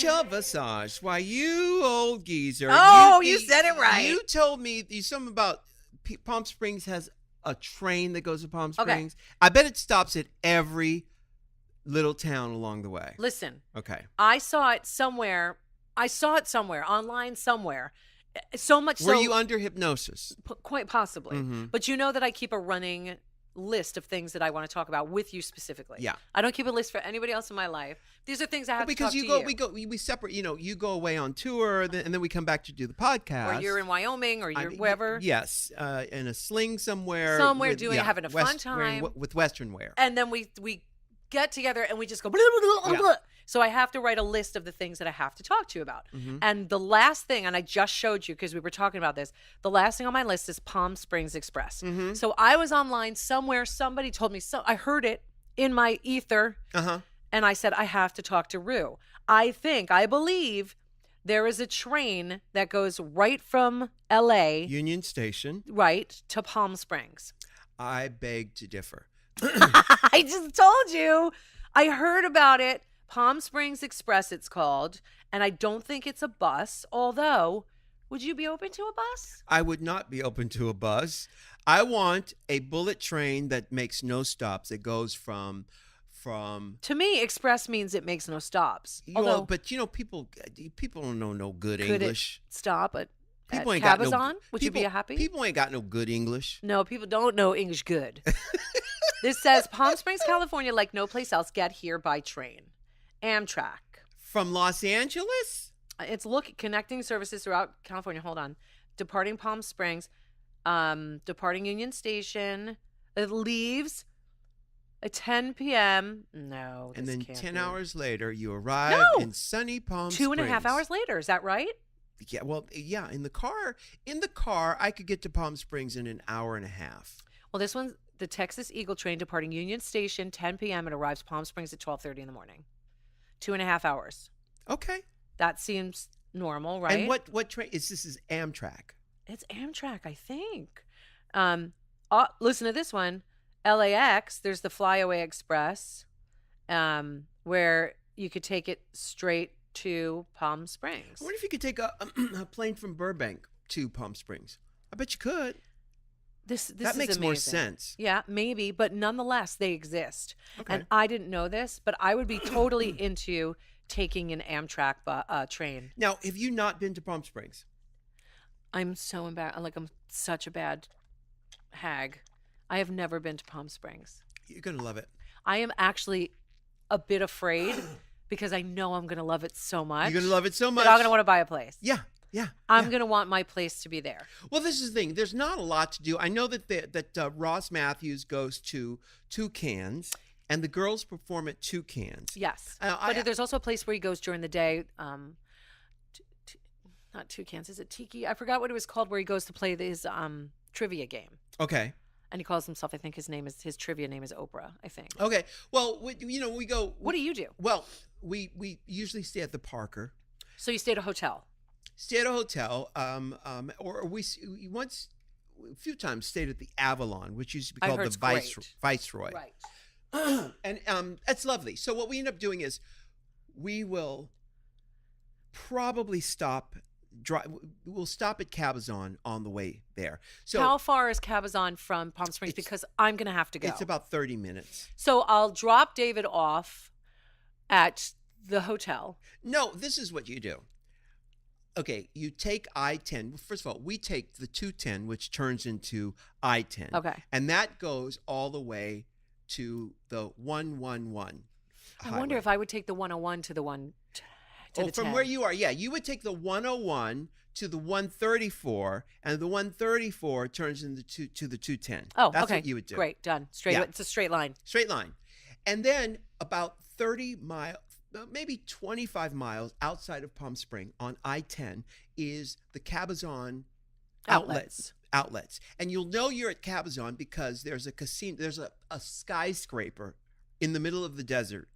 Michelle Visage. Why, you old geezer. Oh, you said it right. You told me something about Palm Springs has a train that goes to Palm Springs. Okay. I bet it stops at every little town along the way. Listen. Okay. I saw it somewhere online somewhere. So much Were you under hypnosis? Quite possibly. Mm-hmm. But you know that I keep a running list of things that I want to talk about with you specifically. Yeah. I don't keep a list for anybody else in my life. These are things I have to talk to you. Because we separate, you go away on tour and then we come back to do the podcast. Or you're in Wyoming or you're wherever. Yes. In a sling somewhere. Having a fun time. With Western wear. And then we get together and we just go blah, blah, blah, blah. So I have to write a list of the things that I have to talk to you about. Mm-hmm. And the last thing, and I just showed you because we were talking about this, the last thing on my list is Palm Springs Express. Mm-hmm. So I was online somewhere, somebody told me, I heard it in my ether, and I said, I have to talk to Ru. I believe there is a train that goes right from L.A. Union Station. Right, to Palm Springs. I beg to differ. I just told you. I heard about it. Palm Springs Express, it's called, and I don't think it's a bus, although, would you be open to a bus? I would not be open to a bus. I want a bullet train that makes no stops. It goes from... To me, express means it makes no stops. But people don't know no good English. Stop at people ain't Cabazon? Got no, would you be happy? People ain't got no good English. No, people don't know English good. This says, Palm Springs, California, like no place else, get here by train. Amtrak. From Los Angeles? It's connecting services throughout California. Hold on. Departing Palm Springs, departing Union Station. It leaves at 10 p.m. No, and then 10 hours later, you arrive in sunny Palm Springs. 2.5 hours later. Is that right? Yeah. Well, yeah. In the car, I could get to Palm Springs in an hour and a half. Well, this one's the Texas Eagle train departing Union Station, 10 p.m. and arrives Palm Springs at 12:30 in the morning. 2.5 hours. Okay. That seems normal, right? And what train is this? Is Amtrak? It's Amtrak, I think. Listen to this one. LAX, there's the Flyaway Express, where you could take it straight to Palm Springs. I wonder if you could take a plane from Burbank to Palm Springs. I bet you could. That makes more sense. Yeah, maybe, but nonetheless, they exist. Okay. And I didn't know this, but I would be totally into taking an Amtrak train. Now, have you not been to Palm Springs? I'm so embarrassed. I'm such a bad hag. I have never been to Palm Springs. You're going to love it. I am actually a bit afraid because I know I'm going to love it so much. You're going to love it so much. That I'm going to want to buy a place. Yeah. I'm going to want my place to be there. Well, this is the thing. There's not a lot to do. I know that Ross Matthews goes to Toucans, and the girls perform at Toucans. Yes. But there's also a place where he goes during the day. Not Toucans. Is it Tiki? I forgot what it was called, where he goes to play his trivia game. Okay. And he calls himself, I think his trivia name is Oprah, I think. Okay. Well, we go. What do you do? Well, we usually stay at the Parker. So you stay at a hotel? Stay at a hotel, or we once, a few times, stayed at the Avalon, which used to be called the Viceroy. Right. And it's lovely. So what we end up doing is we will probably we'll stop at Cabazon on the way there. So how far is Cabazon from Palm Springs? Because I'm going to have to go. It's about 30 minutes. So I'll drop David off at the hotel. No, this is what you do. Okay, you take I-10. First of all, we take the 210, which turns into I-10. Okay. And that goes all the way to the 111 highway. I wonder if I would take the 101 to the 1 to the 10. From where you are, yeah. You would take the 101 to the 134, and the 134 turns into to the 210. Oh, That's okay. what you would do. Great, done. Straight. Yeah. It's a straight line. Straight line. And then about 30 miles, maybe 25 miles outside of Palm Springs on I-10 is the Cabazon outlets. And you'll know you're at Cabazon because there's a casino, there's a skyscraper in the middle of the desert.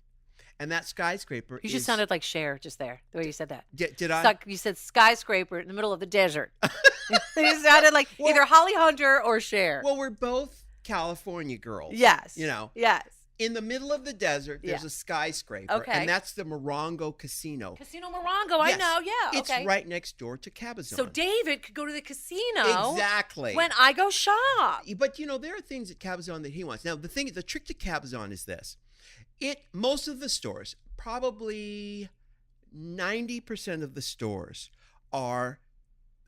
And that skyscraper You just sounded like Cher just there, the way you said that. Did I? You said skyscraper in the middle of the desert. You sounded like either Holly Hunter or Cher. Well, we're both California girls. Yes. You know. Yes. In the middle of the desert, there's Yeah. a skyscraper, Okay. and that's the Morongo Casino. Casino Morongo, I Yes. know, yeah. It's Okay. right next door to Cabazon. So David could go to the casino Exactly. when I go shop. But there are things at Cabazon that he wants. Now, the trick to Cabazon is this: most of the stores, probably 90% of the stores, are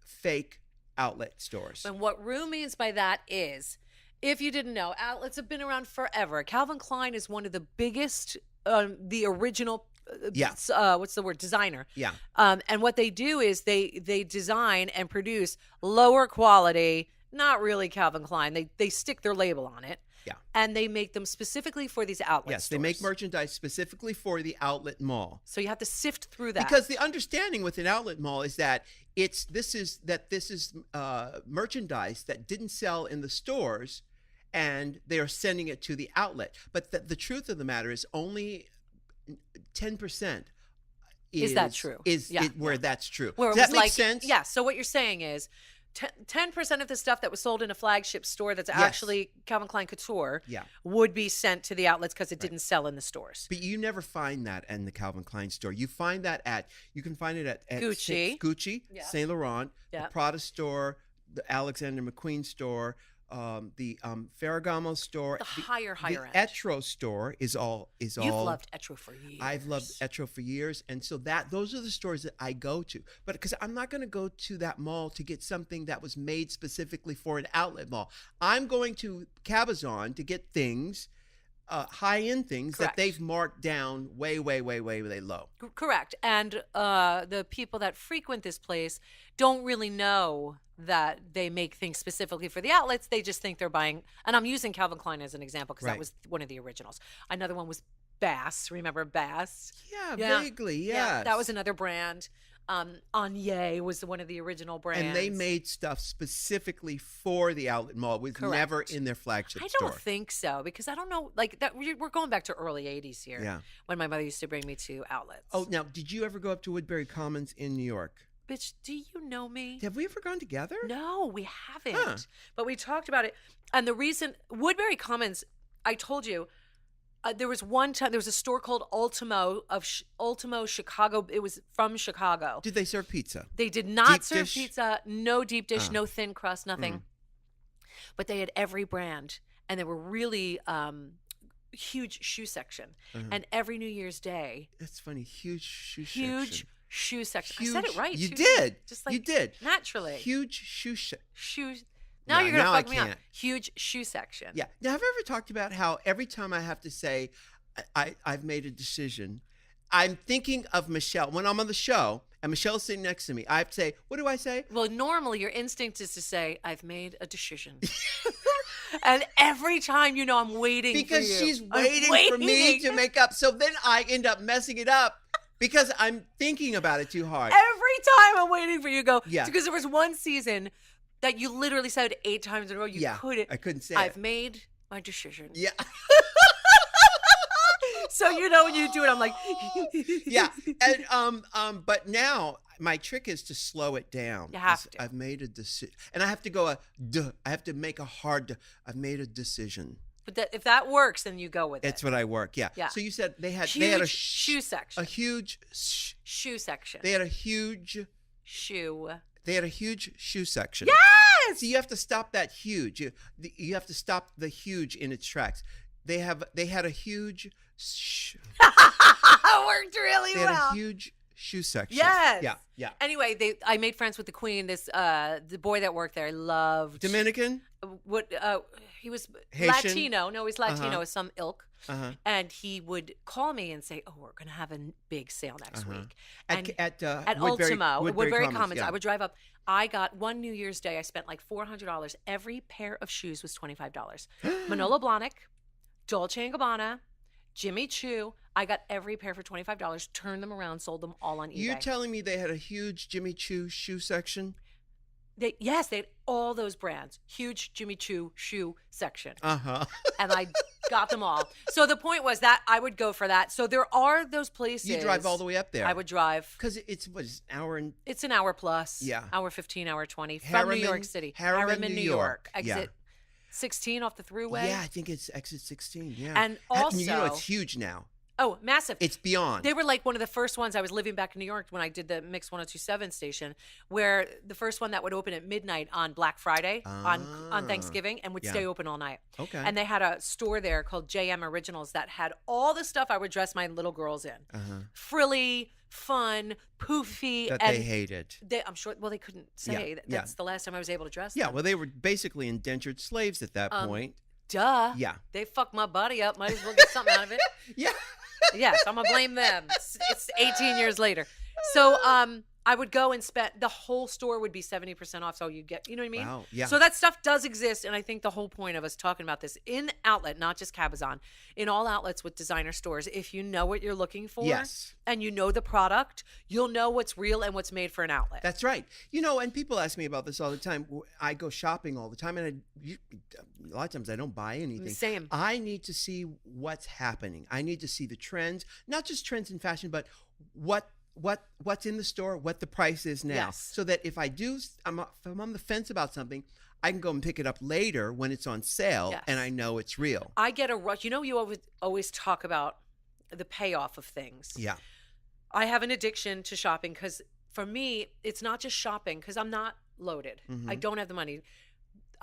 fake outlet stores. And what Rue means by that is, if you didn't know, outlets have been around forever. Calvin Klein is one of the biggest, the original, what's the word, designer. Yeah. And what they do is they design and produce lower quality, not really Calvin Klein. They stick their label on it. Yeah. And they make them specifically for these outlet Yes, stores. they make merchandise specifically for the outlet mall. So you have to sift through that. Because the understanding with an outlet mall is that this is merchandise that didn't sell in the stores, and they are sending it to the outlet. But the truth of the matter is only 10% is that true? That's true. Where Does it that was make like, sense? Yeah. So what you're saying is 10% of the stuff that was sold in a flagship store that's actually Calvin Klein Couture would be sent to the outlets because it didn't sell in the stores. But you never find that in the Calvin Klein store. You find that you can find it at Gucci, Saint Laurent, the Prada store, the Alexander McQueen store, the Ferragamo store, the higher the end. Etro store is all. You've loved Etro for years. I've loved Etro for years, and so those are the stores that I go to. But because I'm not going to go to that mall to get something that was made specifically for an outlet mall, I'm going to Cabazon to get things, high-end things that they've marked down way low. Correct. And the people that frequent this place don't really know that they make things specifically for the outlets. They just think they're buying, and I'm using Calvin Klein as an example because that was one of the originals. Another one was Bass. Remember Bass? Yeah, vaguely, yes. Yeah, that was another brand. Anye was one of the original brands. And they made stuff specifically for the outlet mall. It was never in their flagship store. I don't think so, because I don't know, like that. We're going back to early 80s here, when my mother used to bring me to outlets. Oh, now, did you ever go up to Woodbury Commons in New York? Bitch, do you know me? Have we ever gone together? No, we haven't. But we talked about it. And the reason, Woodbury Commons, I told you, there was one time, there was a store called Ultimo Chicago. It was from Chicago. Did they serve pizza? They did not deep serve dish? pizza. No deep dish, no thin crust, nothing. But they had every brand. And they were really huge shoe section. And every New Year's Day. That's funny. Huge shoe section. Shoe section. I said it right. You did. Just like you did. Naturally. Huge shoe section. Shoes. Now you're going to fuck me up. Huge shoe section. Yeah. Now, have I ever talked about how every time I have to say I've made a decision, I'm thinking of Michelle. When I'm on the show and Michelle's sitting next to me, I have to say, what do I say? Well, normally your instinct is to say, I've made a decision. And every time, I'm waiting because for you. She's waiting for me to make up. So then I end up messing it up. Because I'm thinking about it too hard. Every time I'm waiting for you to go. Yeah. Because there was one season that you literally said 8 times in a row. I couldn't say I've made my decision. Yeah. So when you do it, I'm like. Yeah. And but now my trick is to slow it down. You have to. I've made a decision. And I have to go I have to make a hard I've made a decision. But if that works, then you go with it. That's what I work. Yeah. Yeah. So you said they had a shoe section. A huge shoe section. They had a huge shoe. They had a huge shoe section. Yes. So you have to stop that huge. You have to stop the huge in its tracks. They had a huge. It worked really well. They had a huge shoe section. Yes. Yeah. Anyway, I made friends with the queen. The boy that worked there, I loved. Dominican. He was Haitian? Latino. No, he's Latino, of some ilk. And he would call me and say, "Oh, we're going to have a big sale next week." And at Woodbury Commons. Yeah. I would drive up. I got one New Year's Day. I spent like $400. Every pair of shoes was $25. Manolo Blahnik, Dolce & Gabbana, Jimmy Choo. I got every pair for $25. Turned them around, sold them all on eBay. You're telling me they had a huge Jimmy Choo shoe section? They had all those brands. Huge Jimmy Choo shoe section. And I got them all. So the point was that I would go for that. So there are those places. You drive all the way up there. I would drive. Because it's an hour and... It's an hour plus. Yeah. Hour 15, hour 20 from Harriman, New York City. Harriman, New York. Exit 16 off the thruway. Yeah, I think it's exit 16. Yeah, And also, it's huge now. Oh, massive. It's beyond. They were like one of the first ones. I was living back in New York when I did the Mix 102.7 station, where the first one that would open at midnight on Black Friday on Thanksgiving and would stay open all night. Okay. And they had a store there called JM Originals that had all the stuff I would dress my little girls in. Frilly, fun, poofy. That and they hated. I'm sure, well, they couldn't say. That's the last time I was able to dress Yeah, them. well, they were basically indentured slaves at that point. Duh. Yeah. They fucked my body up. Might as well get something out of it. Yeah. Yes, I'm gonna blame them. It's 18 years later. So I would go and spend, the whole store would be 70% off. So you get, you know what I mean? Wow. Yeah. So that stuff does exist. And I think the whole point of us talking about this in outlet, not just Cabazon, in all outlets with designer stores, if you know what you're looking for Yes. and you know the product, you'll know what's real and what's made for an outlet. That's right. You know, and people ask me about this all the time. I go shopping all the time, and a lot of times I don't buy anything. Same. I need to see what's happening. I need to see the trends, not just trends in fashion, but what's in the store, what the price is now. Yes. So that if I'm on the fence about something, I can go and pick it up later when it's on sale, Yes. and I know it's real. I get a rush. You know, you always talk about the payoff of things. Yeah. I have an addiction to shopping because for me, it's not just shopping because I'm not loaded. I don't have the money.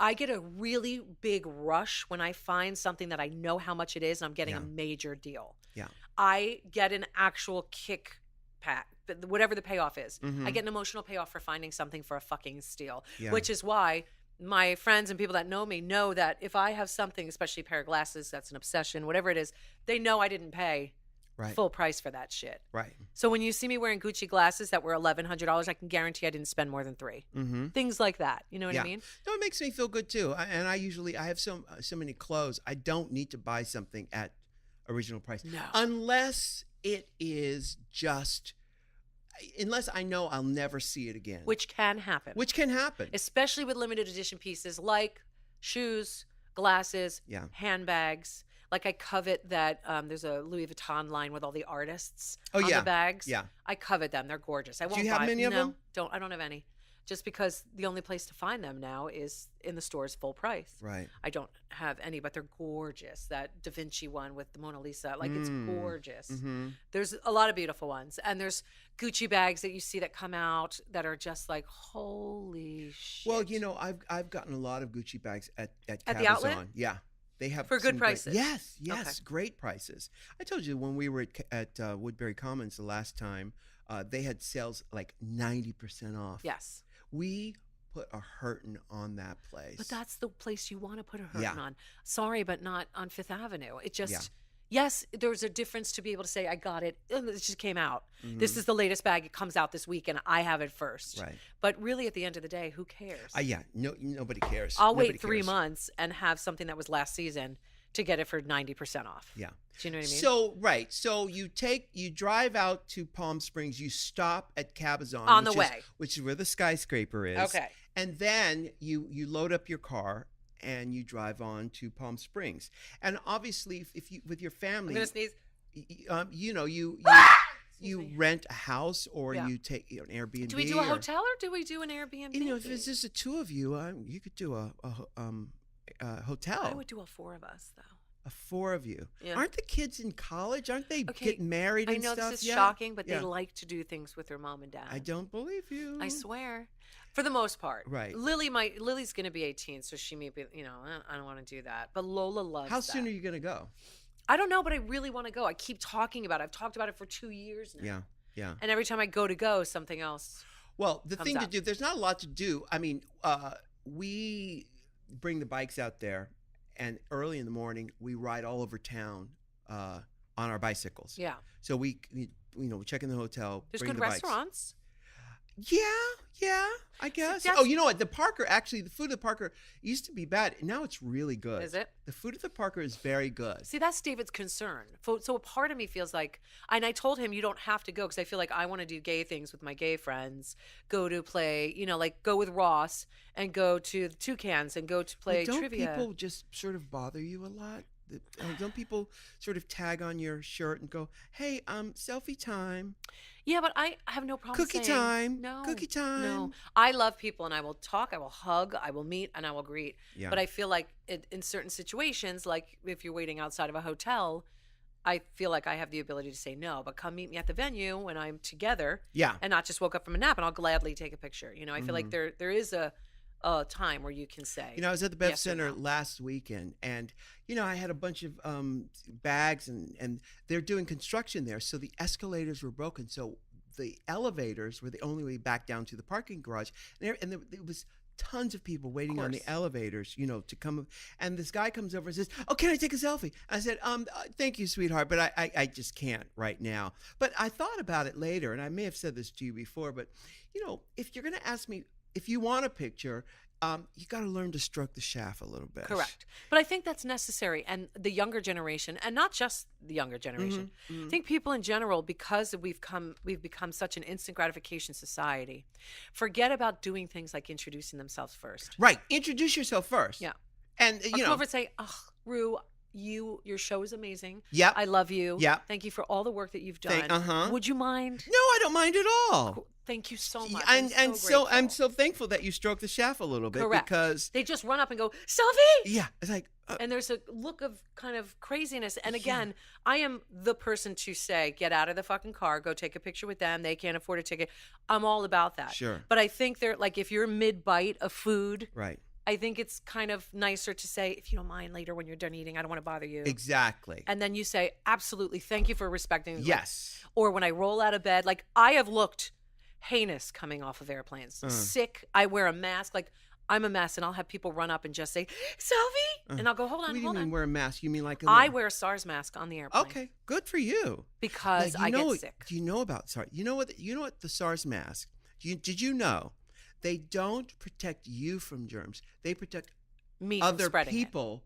I get a really big rush when I find something that I know how much it is and I'm getting a major deal. Yeah. I get an actual kick pack, whatever the payoff is. I get an emotional payoff for finding something for a fucking steal, which is why my friends and people that know me know that if I have something, especially a pair of glasses, that's an obsession, whatever it is, they know I didn't pay full price for that shit. Right. So when you see me wearing Gucci glasses that were $1,100, I can guarantee I didn't spend more than $3. Things like that. You know what I mean? No, it makes me feel good too. And I have so many clothes. I don't need to buy something at original price. No. Unless it is unless I know I'll never see it again. Which can happen. Especially with limited edition pieces like shoes, glasses, handbags. Like I covet that there's a Louis Vuitton line with all the artists on the bags. Yeah. I covet them. They're gorgeous. I won't Do you have buy many of them? I don't have any. Just because the only place to find them now is in the stores full price. Right. I don't have any, but they're gorgeous. That Da Vinci one with the Mona Lisa, like it's gorgeous. There's a lot of beautiful ones. And there's Gucci bags that you see that come out that are just like, holy shit. Well, you know, I've gotten a lot of Gucci bags at Cabazon. The outlet? Yeah. They have for good prices. Yes, Okay. Great prices. I told you when we were at Woodbury Commons the last time, they had sales like 90% off. Yes. We put a hurtin' on that place. But that's the place you want to put a hurtin' on. Sorry, but not on Fifth Avenue. It just, yes, there's a difference to be able to say, I got it. It just came out. This is the latest bag. It comes out this week and I have it first. Right. But really at the end of the day, who cares? Nobody cares. I'll wait 3 months and have something that was last season to get it for 90% off. Yeah. Do you know what I mean? So you drive out to Palm Springs, you stop at Cabazon. On the way. Which is where the skyscraper is. Okay. And then you load up your car and you drive on to Palm Springs. And obviously, if you with your family, I'm gonna sneeze. You rent a house or you take an Airbnb. Do we do a hotel or do we do an Airbnb? You know, if it's just the two of you, you could do a hotel. I would do a 4 of us though. A 4 of you. Yeah. Aren't the kids in college? Aren't they getting married and stuff? I know this is shocking, but they like to do things with their mom and dad. I don't believe you. I swear. For the most part. Right. Lily's going to be 18, so she may be, I don't want to do that. But Lola loves How that. soon are you going to go? I don't know, but I really want to go. I keep talking about it. I've talked about it for 2 years now. Yeah. And every time I go, something else. Well, the thing to do, there's not a lot to do. I mean, we bring the bikes out there, and early in the morning, we ride all over town on our bicycles. Yeah. So we check in the hotel. There's bring good the bikes. restaurants. Yeah, I guess. See, Oh, you know what? The Parker, actually, the food at the Parker used to be bad. Now it's really good. Is it? The food at the Parker is very good. See, that's David's concern. So a part of me feels like, and I told him you don't have to go because I feel like I want to do gay things with my gay friends. Go to play, like go with Ross and go to the Toucans and go to play don't trivia. People just sort of bother you a lot? Don't people sort of tag on your shirt and go, "Hey, selfie time, Yeah, but I have no problem cookie saying time, no. cookie time"? No, I love people, and I will talk, I will hug, I will meet, and I will greet. Yeah. But I feel like in certain situations, like if you're waiting outside of a hotel, I feel like I have the ability to say no, but come meet me at the venue when I'm together. Yeah. And not just woke up from a nap, and I'll gladly take a picture. I feel like there is a time where you can say. I was at the Bev yes or Center no. last weekend, and I had a bunch of bags, and they're doing construction there, so the escalators were broken. So the elevators were the only way back down to the parking garage, and there was tons of people waiting on the elevators, to come. And this guy comes over and says, "Oh, can I take a selfie?" I said, "Thank you, sweetheart, but I just can't right now." But I thought about it later, and I may have said this to you before, but if you're going to ask me if you want a picture, you got to learn to stroke the shaft a little bit. Correct. But I think that's necessary. And the younger generation, and not just the younger generation, I think people in general, because we've become such an instant gratification society, forget about doing things like introducing themselves first. Right. Introduce yourself first. Yeah. And, I'll come over and say, "Oh, Ru, your show is amazing. Yep. I love you. Yep. Thank you for all the work that you've done. Would you mind?" No, I don't mind at all. Cool. Thank you so much. I'm so thankful that you stroke the shaft a little bit. Correct. Because they just run up and go, "Selfie!" Yeah, it's like, and there's a look of kind of craziness. And again, I am the person to say, get out of the fucking car, go take a picture with them. They can't afford a ticket. I'm all about that. Sure. But I think they're like, if you're mid-bite of food, right. I think it's kind of nicer to say, "If you don't mind, later when you're done eating, I don't want to bother you." Exactly. And then you say, "Absolutely, thank you for respecting." Yes. Or when I roll out of bed, like I have looked heinous coming off of airplanes, sick. I wear a mask, like I'm a mess, and I'll have people run up and just say, "Selfie," and I'll go, "Hold on, What do you hold mean on." wear a mask? You mean like I wear a SARS mask on the airplane. Okay, good for you. Because I get sick. Do you know about SARS? You know what the SARS mask? Did you know they don't protect you from germs? They protect Me other from spreading people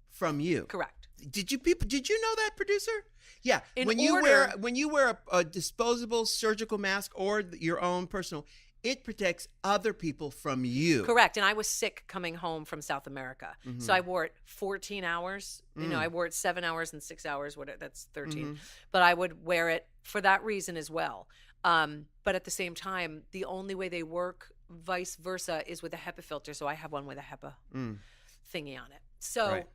from you. Correct. Did you know that, producer? Yeah. When you wear a disposable surgical mask or your own personal, it protects other people from you. Correct. And I was sick coming home from South America. So I wore it 14 hours. I wore it 7 hours and 6 hours. That's 13. But I would wear it for that reason as well. But at the same time, the only way they work vice versa is with a HEPA filter. So I have one with a HEPA thingy on it. So Right.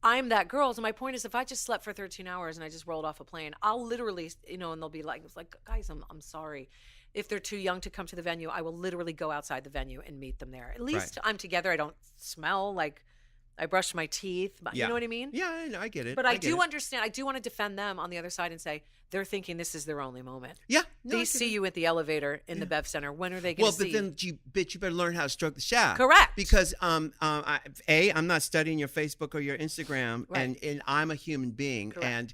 I'm that girl. So my point is, if I just slept for 13 hours and I just rolled off a plane, I'll literally, and they'll be like, "Guys, I'm sorry." If they're too young to come to the venue, I will literally go outside the venue and meet them there. At least I'm together. I don't smell like I brushed my teeth. You know what I mean? Yeah, I get it. But I do understand. I do want to defend them on the other side and say they're thinking this is their only moment. Yeah. They see you at the elevator in the Bev Center. When are they going to see? Well, but then you better learn how to stroke the shaft. Correct. Because I'm not studying your Facebook or your Instagram, Right. and I'm a human being, Correct. and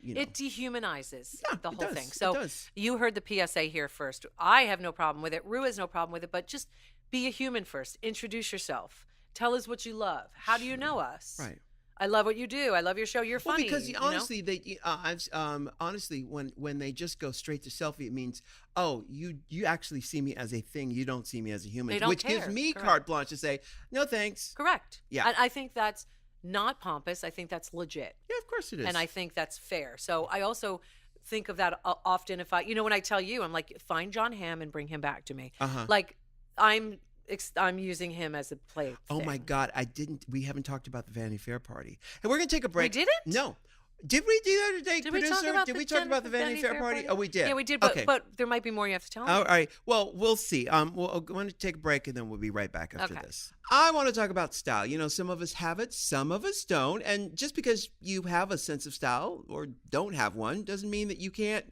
It dehumanizes the whole it does. thing. So It does. you heard the PSA here first. I have no problem with it. Ru has no problem with it. But just be a human first. Introduce yourself. Tell us what you love. How do you know us? Right. I love what you do. I love your show. You're funny. Well, because honestly, when they just go straight to selfie, it means, oh, you actually see me as a thing. You don't see me as a human, They don't which care. gives me Correct. carte blanche to say no thanks. Correct. Yeah. And I think that's not pompous. I think that's legit. Yeah, of course it is. And I think that's fair. So I also think of that often if when I tell you, I'm like, find John Hamm and bring him back to me. Like I'm using him as a play. Oh my God, we haven't talked about the Vanity Fair party. And we're going to take a break. We didn't? No. Did we do that today, Did producer? we talk about the Vanity Fair party? Oh, we did. Yeah, we did, but, okay. but there might be more you have to tell me. All right. Well, we'll see. We're going to take a break, and then we'll be right back after Okay. this. I want to talk about style. Some of us have it, some of us don't. And just because you have a sense of style or don't have one doesn't mean that you can't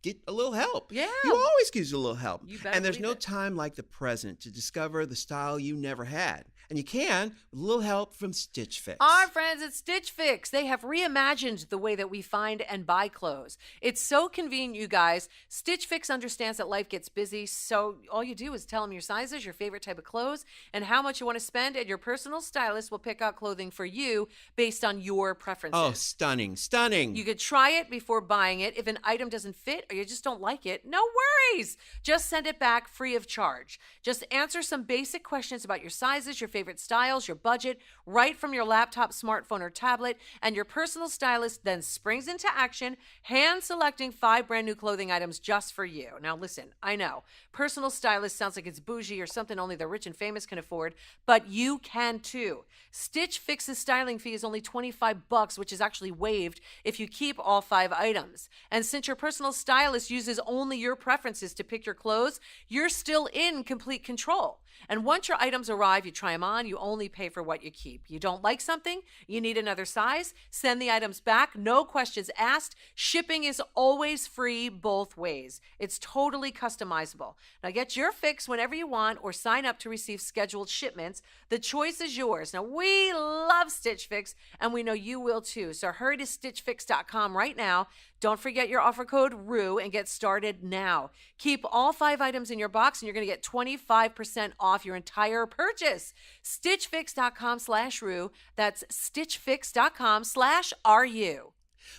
get a little help. Yeah. You always get a little help. You better and there's believe no it. time like the present to discover the style you never had. And you can with a little help from Stitch Fix. Our friends at Stitch Fix, they have reimagined the way that we find and buy clothes. It's so convenient, you guys. Stitch Fix understands that life gets busy, so all you do is tell them your sizes, your favorite type of clothes, and how much you want to spend, and your personal stylist will pick out clothing for you based on your preferences. Oh, stunning, stunning. You could try it before buying it. If an item doesn't fit or you just don't like it, no worries. Just send it back free of charge. Just answer some basic questions about your sizes, your favorite styles, your budget, right from your laptop, smartphone, or tablet. And your personal stylist then springs into action, hand-selecting 5 brand new clothing items just for you. Now, listen, I know, personal stylist sounds like it's bougie or something only the rich and famous can afford, but you can too. Stitch Fix's styling fee is only $25, which is actually waived if you keep all 5 items. And since your personal stylist uses only your preferences to pick your clothes, you're still in complete control. And once your items arrive, you try them on, you only pay for what you keep. You don't like something, you need another size, send the items back, no questions asked. Shipping is always free both ways. It's totally customizable. Now get your fix whenever you want or sign up to receive scheduled shipments. The choice is yours. Now we love Stitch Fix and we know you will too. So hurry to stitchfix.com right now. Don't forget your offer code RU and get started now. Keep all 5 items in your box and you're going to get 25% off your entire purchase. Stitchfix.com/RU. That's stitchfix.com/RU.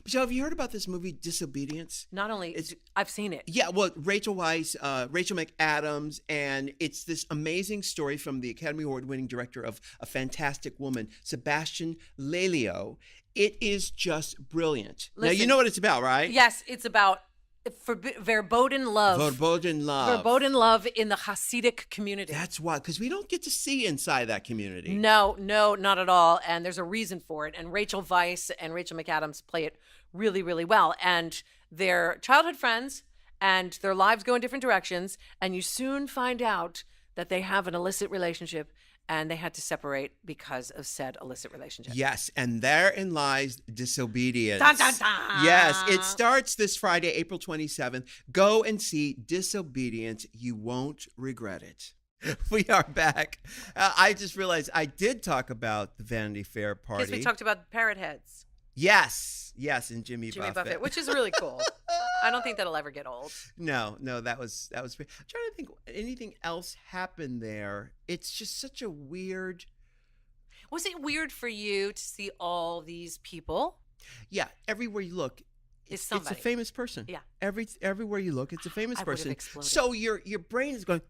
Michelle, have you heard about this movie, Disobedience? Not only, I've seen it. Yeah, well, Rachel Weisz, Rachel McAdams, and it's this amazing story from the Academy Award-winning director of A Fantastic Woman, Sebastian Lelio. It is just brilliant. Listen, now, you know what it's about, right? Yes, it's about verboten love. Verboten love. Verboten love in the Hasidic community. That's why, because we don't get to see inside that community. No, not at all. And there's a reason for it. And Rachel Weisz and Rachel McAdams play it really, really well. And they're childhood friends, and their lives go in different directions. And you soon find out that they have an illicit relationship, and they had to separate because of said illicit relationship. Yes, and therein lies Disobedience. Dun, dun, dun. Yes, it starts this Friday, April 27th. Go and see Disobedience. You won't regret it. We are back. I just realized I did talk about the Vanity Fair party. Because we talked about parrot heads. Yes, and Jimmy Buffett, which is really cool. I don't think that'll ever get old. No, that was. I'm trying to think anything else happened there. It's just such a weird. Was it weird for you to see all these people? Yeah, everywhere you look, it's a famous person. Yeah, everywhere you look, it's a famous person. Exploded. So your brain is going,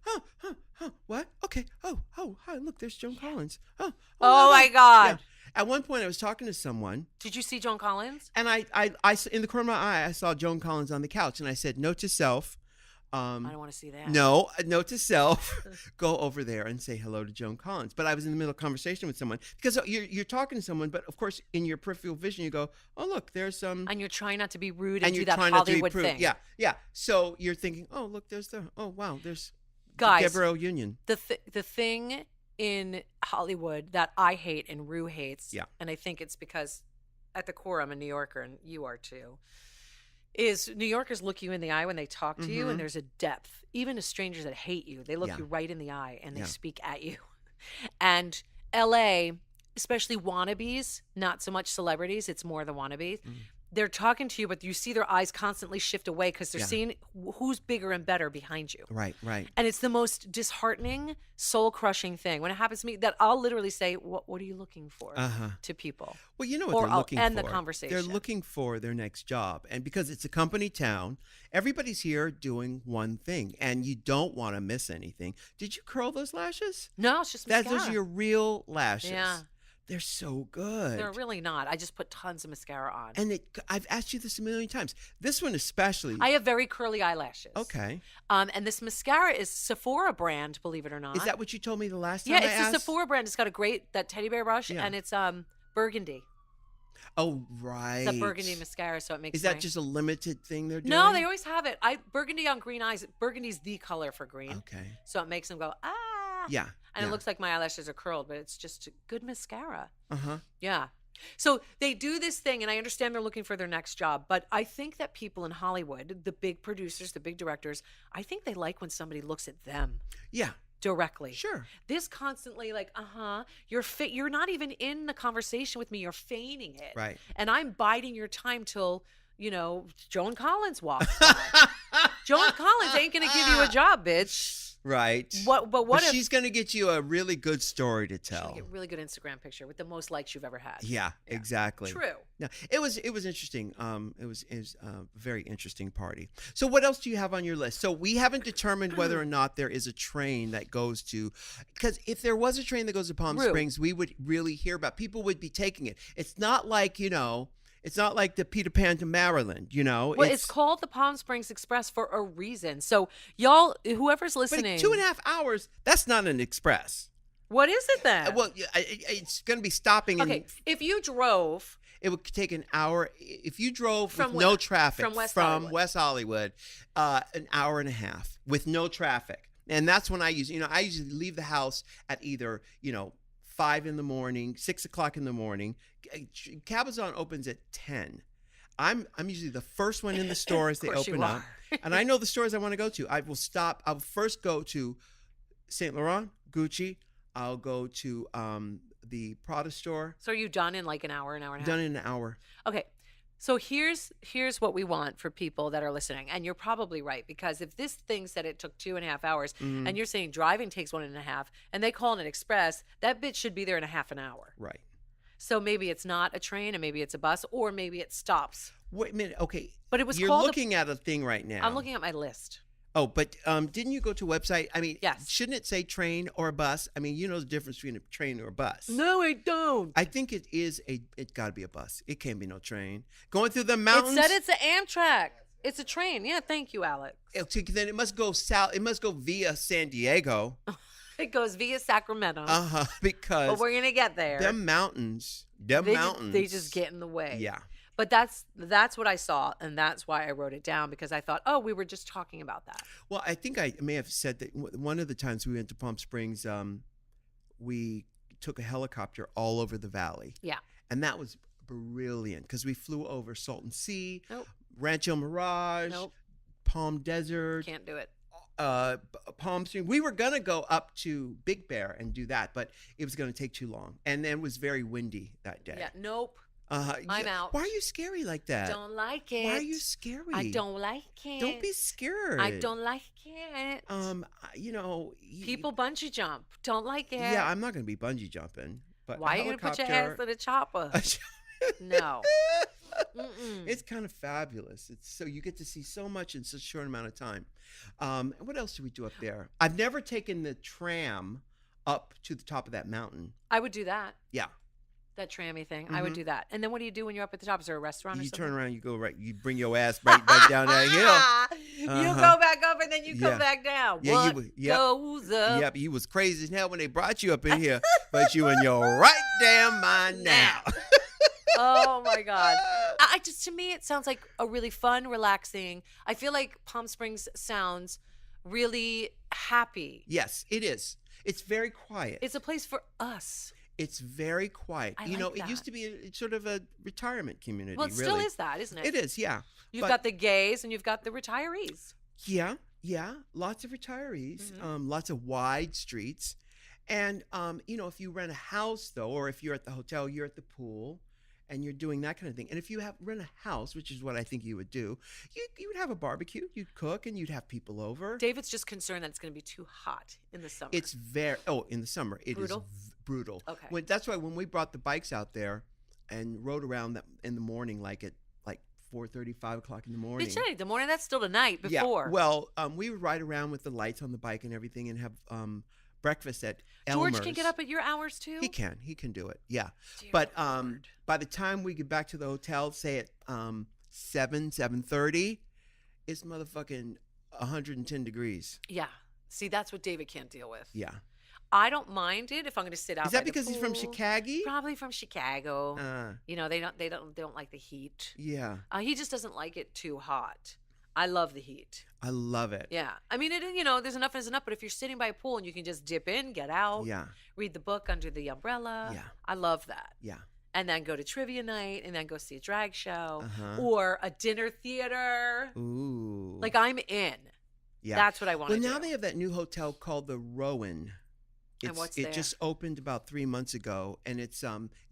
what? Okay, hi, look, there's Joan Collins. Oh my God. Yeah. At one point, I was talking to someone. Did you see Joan Collins? And I in the corner of my eye, I saw Joan Collins on the couch, and I said, note to self. I don't want to see that. No, note to self, go over there and say hello to Joan Collins. But I was in the middle of a conversation with someone because you're talking to someone, but of course, in your peripheral vision, you go, oh, look, there's some. And you're trying not to be rude and do that Hollywood thing. Yeah. So you're thinking, oh, look, there's there's guys, Deborah Union. The thing in Hollywood that I hate and Rue hates, and I think it's because at the core I'm a New Yorker and you are too, is New Yorkers look you in the eye when they talk to you, and there's a depth. Even to strangers that hate you, they look you right in the eye and they speak at you. And LA, especially wannabes, not so much celebrities, it's more the wannabes. They're talking to you, but you see their eyes constantly shift away because they're seeing who's bigger and better behind you. Right. And it's the most disheartening, soul-crushing thing. When it happens to me, that I'll literally say, what are you looking for to people? Well, you know what they're looking for. Or I'll end the conversation. They're looking for their next job. And because it's a company town, everybody's here doing one thing, and you don't want to miss anything. Did you curl those lashes? No, it's just mascara. Those are your real lashes. Yeah. They're so good. They're really not. I just put tons of mascara on. And I've asked you this a million times. This one especially. I have very curly eyelashes. Okay. And this mascara is Sephora brand, believe it or not. Is that what you told me the last time I asked? It's the Sephora brand. It's got that teddy bear brush, and it's burgundy. Oh, right. It's a burgundy mascara, so it makes. Is that just a limited thing they're doing? No, they always have it. Burgundy on green eyes. Burgundy's the color for green. Okay. So it makes them go Yeah. And it looks like my eyelashes are curled, but it's just good mascara. Uh-huh. Yeah. So they do this thing, and I understand they're looking for their next job, but I think that people in Hollywood, the big producers, the big directors, I think they like when somebody looks at them. Yeah. Directly. Sure. This constantly like, you're not even in the conversation with me. You're feigning it. Right. And I'm biding your time till, Joan Collins walks by. Joan Collins ain't going to give you a job, bitch. Right. But if she's going to get you a really good story to tell. She'll get a really good Instagram picture with the most likes you've ever had. Yeah, exactly. True. No, it was interesting. It was a very interesting party. So what else do you have on your list? So we haven't determined whether or not there is a train that goes to, because if there was a train that goes to Palm Springs, we would really hear about. People would be taking it. It's not like, it's not like the Peter Pan to Maryland, Well, it's called the Palm Springs Express for a reason. So y'all, whoever's listening, but 2.5 hours, that's not an express. What is it then? Well, it's going to be stopping. Okay, if you drove, it would take an hour. If you drove from with no traffic from West Hollywood, an hour and a half with no traffic. And that's when I usually leave the house at either, 5 in the morning, 6 o'clock in the morning. Cabazon opens at 10. I'm usually the first one in the store as they open up. And I know the stores I want to go to. I will stop. I'll first go to Saint Laurent, Gucci. I'll go to the Prada store. So are you done in like an hour and a half? Done in an hour. Okay. So here's what we want for people that are listening. And you're probably right, because if this thing said it took 2.5 hours and you're saying driving takes 1.5 and they call it an express, that bitch should be there in a half an hour. Right. So maybe it's not a train and maybe it's a bus, or maybe it stops. Wait a minute. Okay. But it was You're called looking at a thing right now. I'm looking at my list. Oh, but didn't you go to a website? I mean, yes. Shouldn't it say train or a bus? I mean, you know the difference between a train or a bus. No, I don't. I think it got to be a bus. It can't be no train. Going through the mountains. It said it's an Amtrak. It's a train. Yeah, thank you, Alex. Then it must go south. It must go via San Diego. It goes via Sacramento. Because. But we're going to get there. Them mountains. They just get in the way. Yeah. But that's what I saw, and that's why I wrote it down, because I thought, we were just talking about that. Well, I think I may have said that one of the times we went to Palm Springs, we took a helicopter all over the valley. Yeah. And that was brilliant, because we flew over Salton Sea, Nope. Rancho Mirage, Nope. Palm Desert. Can't do it. Palm Springs. We were going to go up to Big Bear and do that, but it was going to take too long. And then it was very windy that day. Yeah, nope. I'm out. Why are you scary like that? Don't like it. Why are you scary? I don't like it. Don't be scared. I don't like it. People bungee jump. Don't like it. Yeah, I'm not going to be bungee jumping. But why are you going to put your ass in a chopper? No. It's kind of fabulous. So you get to see so much in such a short amount of time. What else do we do up there? I've never taken the tram up to the top of that mountain. I would do that. Yeah. That trammy thing. I would do that. And then what do you do when you're up at the top? Is there a restaurant or something? You turn around, you go right, you bring your ass right back down that hill. You go back up and then you come back down. Yeah, goes up? Yep, you was crazy as hell when they brought you up in here, but you in your right damn mind now. Oh my God. To me, it sounds like a really fun, relaxing. I feel like Palm Springs sounds really happy. Yes, it is. It's very quiet. It's a place for us. It's very quiet. It used to be sort of a retirement community. Well, it still is that, isn't it? It is, yeah. You've got the gays and you've got the retirees. Yeah. Lots of retirees, lots of wide streets. And, if you rent a house, though, or if you're at the hotel, you're at the pool, and you're doing that kind of thing. And if you rent a house, which is what I think you would do, you would have a barbecue, you'd cook, and you'd have people over. David's just concerned that it's going to be too hot in the summer. It's in the summer, it is brutal. Okay. That's why when we brought the bikes out there and rode around in the morning, like at 4:30, 5 o'clock in the morning. The morning, that's still the night before. Yeah. Well, we would ride around with the lights on the bike and everything and have breakfast at Elmer's. George can get up at your hours too? He can do it. Yeah. Dear but Lord. By the time we get back to the hotel, say at 7:30, it's motherfucking 110 degrees. Yeah. See, that's what David can't deal with. Yeah. I don't mind it if I'm going to sit out. Is that because he's from Chicago? Probably from Chicago. They don't like the heat. Yeah. He just doesn't like it too hot. I love the heat. I love it. Yeah. I mean, there's enough is enough, but if you're sitting by a pool and you can just dip in, get out, read the book under the umbrella. Yeah. I love that. Yeah. And then go to trivia night and then go see a drag show or a dinner theater. Ooh. Like, I'm in. Yeah. That's what I want to do. Well, now they have that new hotel called the Rowan. It just opened about 3 months ago, and it's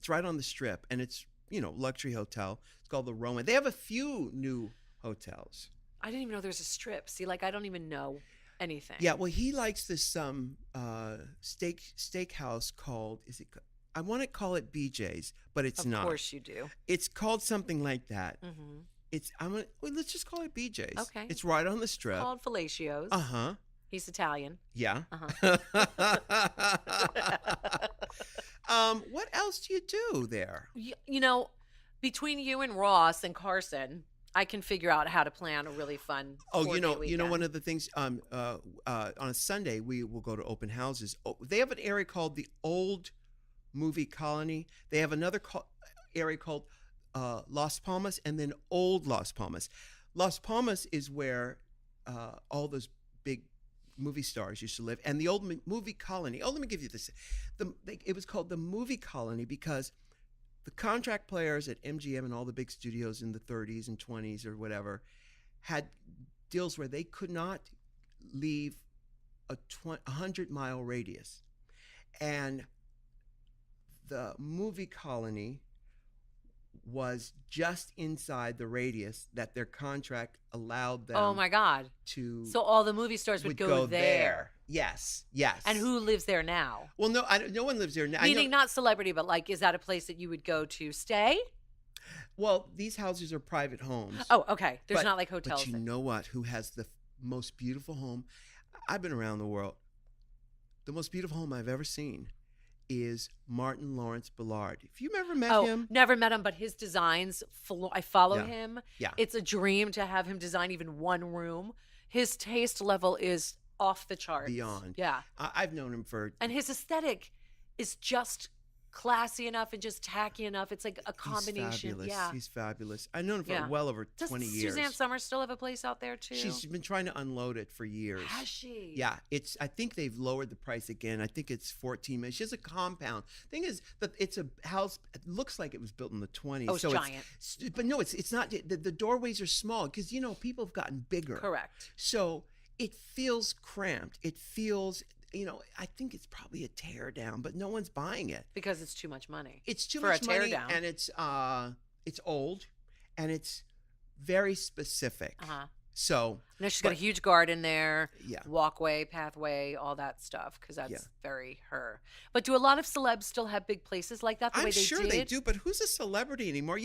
right on the Strip, and it's luxury hotel. It's called the Rowan. They have a few new hotels. I didn't even know there was a Strip. See, I don't even know anything. Yeah, well, he likes this steakhouse called I want to call it BJ's, but it's not. Of course you do. It's called something like that. Mm-hmm. Let's just call it BJ's. Okay. It's right on the strip. Called Fellacio's. Uh-huh. He's Italian. Yeah. Uh-huh. What else do you do there? You know, between you and Ross and Carson, I can figure out how to plan a really fun. You know, one of the things. On a Sunday we will go to open houses. They have an area called the Old Movie Colony. They have another area called Las Palmas, and then Old Las Palmas. Las Palmas is where all those big movie stars used to live, and the Old Movie Colony. Oh, let me give you this. It was called the Movie Colony because the contract players at MGM and all the big studios in the 30s and 20s or whatever had deals where they could not leave a 100-mile radius. And the Movie Colony was just inside the radius that their contract allowed them. Oh my God! To so all the movie stars would go there. Yes. And who lives there now? Well, no one lives there now. Meaning not celebrity, but like, is that a place that you would go to stay? Well, these houses are private homes. Oh, okay. There's not like hotels. But you know what? Who has the most beautiful home? I've been around the world. The most beautiful home I've ever seen is Martyn Lawrence Bullard. If you've ever met him. Never met him, but his designs, I follow Yeah. him. Yeah. It's a dream to have him design even one room. His taste level is off the charts. Beyond. Yeah. I've known him for. And his aesthetic is just classy enough and just tacky enough. It's like a combination. He's fabulous. Yeah. He's fabulous. I've known him for well over 20 years. Suzanne Summers still have a place out there too? She's been trying to unload it for years. Has she? Yeah, I think they've lowered the price again. I think it's $14 million. She has a compound. Thing is that it's a house. It looks like it was built in the 20s. Oh, it's giant. But no, it's not. The doorways are small because people have gotten bigger. Correct. So it feels cramped. It feels. I think it's probably a tear down, but no one's buying it because it's too much money. It's too for much a tear money, down. and it's old, and it's very specific. So no, she's got a huge garden there. Yeah. Walkway, pathway, all that stuff because that's very her. But do a lot of celebs still have big places like that? I'm sure they do, but who's a celebrity anymore?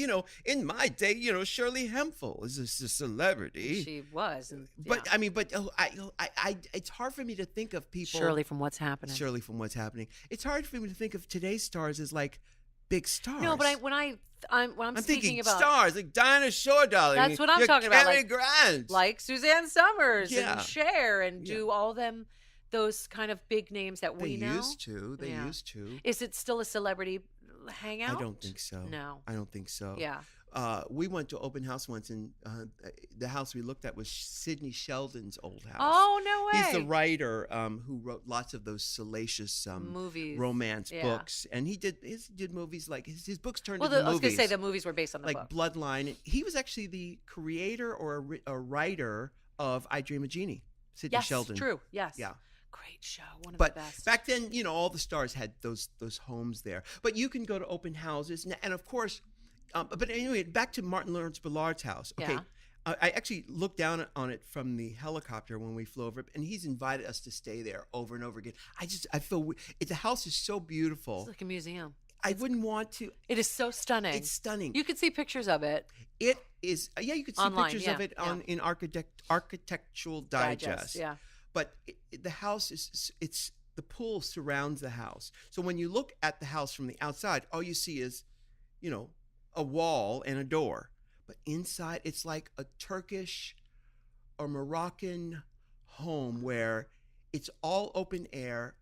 In my day, Shirley Hemphill is a celebrity. She was, but it's hard for me to think of people. Shirley from What's Happening. It's hard for me to think of today's stars as like big stars. No, but I'm thinking about stars like Dinah Shore, darling. That's what I'm talking about. Cary Grant, like Suzanne Summers and Cher, and do all them those kind of big names that we know. They used to. Is it still a celebrity hangout? I don't think so. No, I don't think so. Yeah. We went to open house once, and the house we looked at was Sidney Sheldon's old house. Oh, no way! He's the writer who wrote lots of those salacious movies, romance books, and he did movies like his books turned into movies. movies. I was going to say the movies were based on the like book. Bloodline. He was actually the creator or a writer of I Dream of Jeannie. Sidney Sheldon. Yes, true. Yes. Yeah. Great show. One of but the best. Back then, all the stars had those homes there. But you can go to open houses, and of course. But anyway, back to Martyn Lawrence Bullard's house. Okay, I actually looked down on it from the helicopter when we flew over, and he's invited us to stay there over and over again. I feel the house is so beautiful. It's like a museum. I wouldn't want to. It is so stunning. It's stunning. You could see pictures of it. It is. Yeah, you could see online, pictures of it in Architectural Digest. Yeah. But the house it's the pool surrounds the house. So when you look at the house from the outside, all you see is, a wall and a door. But inside, it's like a Turkish or Moroccan home where it's all open air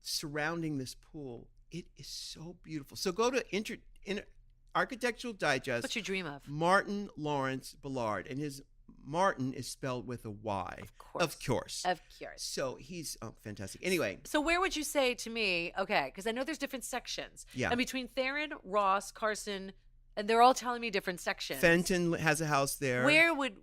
surrounding this pool. It is so beautiful. So go to Architectural Digest. What you dream of? Martyn Lawrence Bullard. And his Martyn is spelled with a Y. Of course. So he's fantastic. Anyway. So where would you say to me, okay, because I know there's different sections. Yeah. And between Theron, Ross, Carson, and they're all telling me different sections. Fenton has a house there.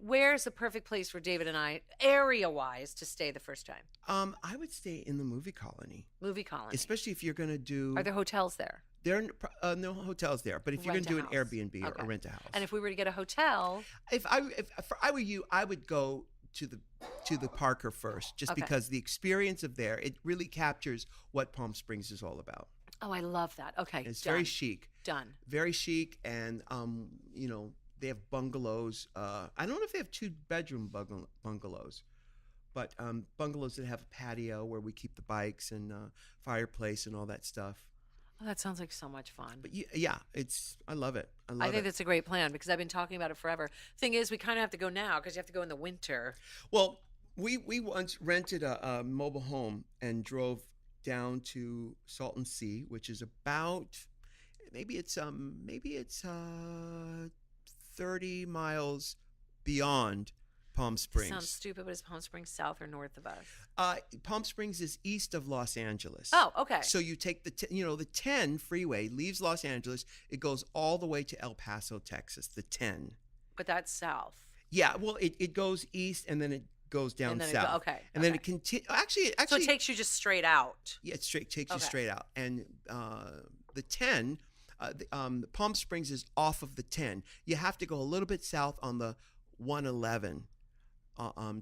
Where's the perfect place for David and I, area-wise, to stay the first time? I would stay in the movie colony. Movie colony. Especially if you're going to do... Are there hotels there? There are no hotels there, but if you're going to do an Airbnb or rent a house. And if we were to get a hotel... If I were you, I would go to the Parker first, just because the experience of there, it really captures what Palm Springs is all about. Oh, I love that. Okay, It's done. very chic. Done. Very chic, and they have bungalows. I don't know if they have 2-bedroom bungalows, but bungalows that have a patio where we keep the bikes and fireplace and all that stuff. Oh, that sounds like so much fun. But yeah, I love it. I think that's a great plan because I've been talking about it forever. Thing is, we kind of have to go now because you have to go in the winter. Well, we once rented a mobile home and drove down to Salton Sea, which is about maybe it's 30 miles beyond Palm Springs. Sounds stupid, but is Palm Springs south or north of us? Palm Springs is east of Los Angeles. Oh, okay. So you take the 10 freeway leaves Los Angeles. It goes all the way to El Paso, Texas. The 10. But that's south. Yeah. Well, it goes east and then it goes down south. Okay. And then it continues. Actually, so it takes you just straight out. Yeah, it takes you straight out. And the 10. Palm Springs is off of the 10. You have to go a little bit south on the 111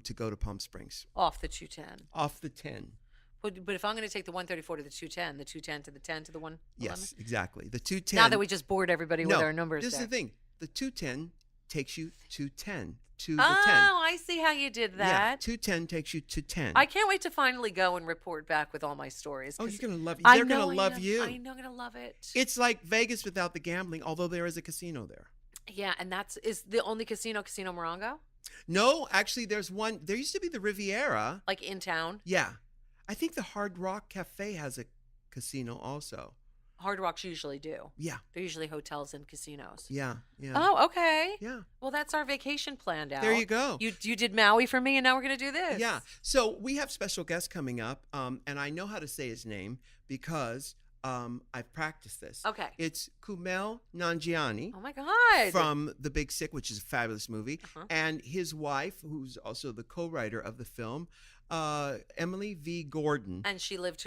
to go to Palm Springs. Off the 210. Off the 10. But if I'm going to take the 134 to the 210, the 210 to the 10 to the 111? Yes, exactly. The 210. Now that we just bored everybody with our numbers. This is the thing. The 210 takes you to 10. To the 10. Oh, I see how you did that. Yeah, 210 takes you to 10. I can't wait to finally go and report back with all my stories. Oh, you're going to love it. They're going to love you. I know I'm going to love it. It's like Vegas without the gambling, although there is a casino there. Yeah, and is the only Casino Morongo? No, actually, there's one. There used to be the Riviera. Like in town? Yeah. I think the Hard Rock Cafe has a casino also. Hard Rocks usually do. Yeah. They're usually hotels and casinos. Yeah. Oh, okay. Yeah. Well, that's our vacation planned out. There you go. You did Maui for me, and now we're going to do this. Yeah. So we have special guest coming up, and I know how to say his name because I've practiced this. Okay. It's Kumail Nanjiani. Oh, my God. From The Big Sick, which is a fabulous movie, and his wife, who's also the co-writer of the film, Emily V. Gordon, and she lived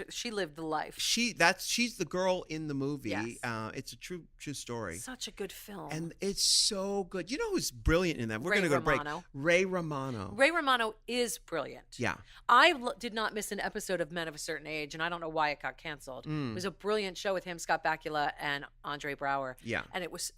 the life. She's the girl in the movie. Yes. It's a true story. Such a good film, and it's so good. You know who's brilliant in that? We're going to go to break. Ray Romano. Ray Romano is brilliant. Yeah, I did not miss an episode of Men of a Certain Age, and I don't know why it got canceled. It was a brilliant show with him, Scott Bakula, and Andre Braugher. Yeah, and it was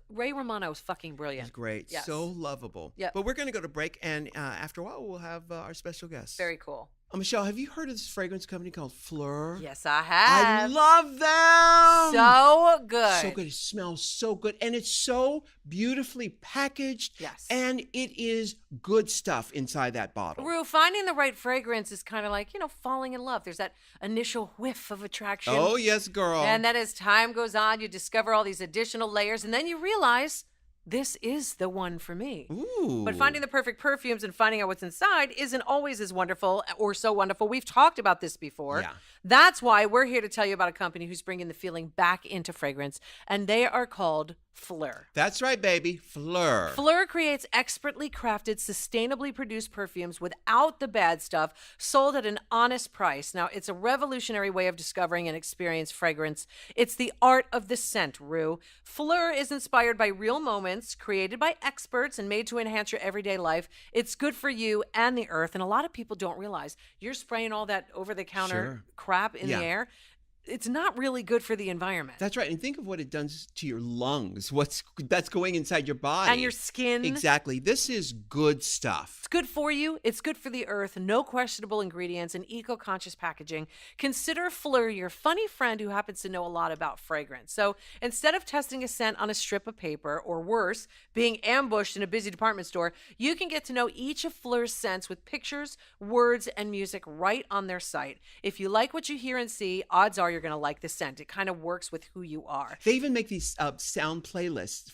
Ray Romano was fucking brilliant. He's great. Yes. So lovable. Yeah. But we're going to go to break, and after a while, we'll have our special guest. Very cool. Michelle, have you heard of this fragrance company called Fleur? Yes, I have. I love them. So good. So good. It smells so good. And it's so beautifully packaged. Yes. And it is good stuff inside that bottle. Rue, finding the right fragrance is kind of like, falling in love. There's that initial whiff of attraction. Oh, yes, girl. And then as time goes on, you discover all these additional layers. And then you realize this is the one for me. Ooh. But finding the perfect perfumes and finding out what's inside isn't always as wonderful or so wonderful. We've talked about this before. Yeah. That's why we're here to tell you about a company who's bringing the feeling back into fragrance, and they are called Fleur. That's right, baby. Fleur. Fleur creates expertly crafted, sustainably produced perfumes without the bad stuff, sold at an honest price. Now, it's a revolutionary way of discovering and experience fragrance. It's the art of the scent, Rue. Fleur is inspired by real moments, created by experts, and made to enhance your everyday life. It's good for you and the earth, and a lot of people don't realize you're spraying all that over-the-counter crap in the air. It's not really good for the environment. That's right. And think of what it does to your lungs, that's going inside your body. And your skin. Exactly. This is good stuff. It's good for you. It's good for the earth. No questionable ingredients and eco-conscious packaging. Consider Fleur your funny friend who happens to know a lot about fragrance. So instead of testing a scent on a strip of paper, or worse, being ambushed in a busy department store, you can get to know each of Fleur's scents with pictures, words, and music right on their site. If you like what you hear and see, odds are you're going to like the scent. It kind of works with who you are. They even make these sound playlists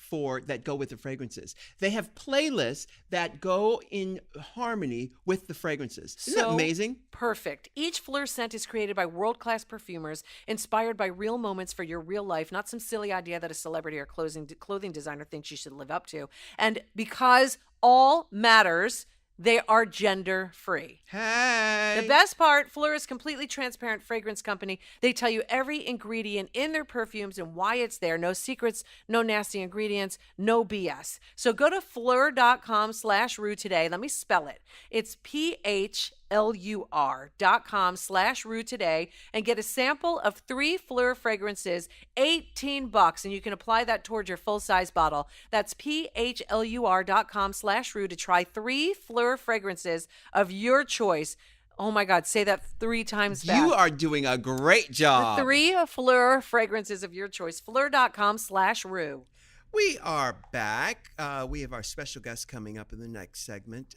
that go with the fragrances. They have playlists that go in harmony with the fragrances. Isn't that amazing? Perfect. Each Fleur scent is created by world-class perfumers, inspired by real moments for your real life, not some silly idea that a celebrity or clothing designer thinks you should live up to. And because all matters, they are gender-free. Hey! The best part, Fleur is a completely transparent fragrance company. They tell you every ingredient in their perfumes and why it's there. No secrets, no nasty ingredients, no BS. So go to fleur.com/Rue today. Let me spell it. It's PHLEUR.com phlur.com/Rue today and get a sample of 3 Fleur fragrances, $18, and you can apply that towards your full-size bottle. That's phlur.com/Rue to try 3 Fleur fragrances of your choice. Oh my God, say that 3 times fast. You are doing a great job. The 3 Fleur fragrances of your choice. Fleur.com/Rue. We are back. We have our special guest coming up in the next segment,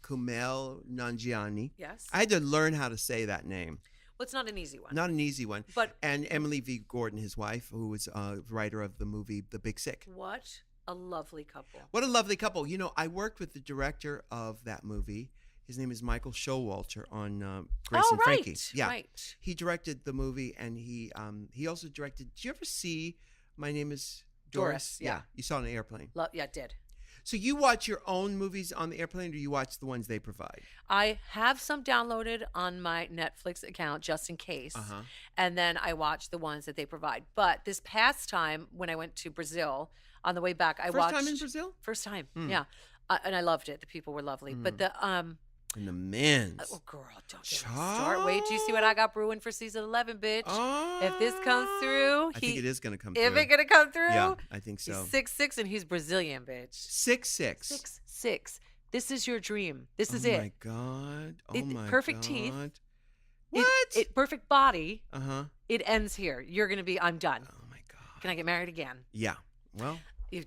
Kumail Nanjiani. Yes. I had to learn how to say that name. Well, it's not an easy one. Not an easy one. But and Emily V. Gordon, his wife, who was a writer of the movie The Big Sick. What a lovely couple. What a lovely couple. You know, I worked with the director of that movie. His name is Michael Showalter on Grace and Frankie. Yeah, right. He directed the movie, and he also directed. Did you ever see My Name Is Doris? Yeah. You saw it on an airplane. Yeah, it did. So you watch your own movies on the airplane, or you watch the ones they provide? I have some downloaded on my Netflix account just in case, and then I watch the ones that they provide. But this past time, when I went to Brazil, on the way back, I watched. First time in Brazil? First time, yeah. And I loved it. The people were lovely. But the And the men's. Oh, girl, don't get me started. Wait till you see what I got brewing for season 11, bitch. If this comes through, I think it is going to come through. If it's going to come through, yeah, I think so. He's 6'6" and he's Brazilian, bitch. 6'6". 6'6". This is your dream. This is it. Oh my God. Perfect teeth. What? Perfect body. It ends here. You're going to be. I'm done. Oh my God. Can I get married again? Yeah. Well.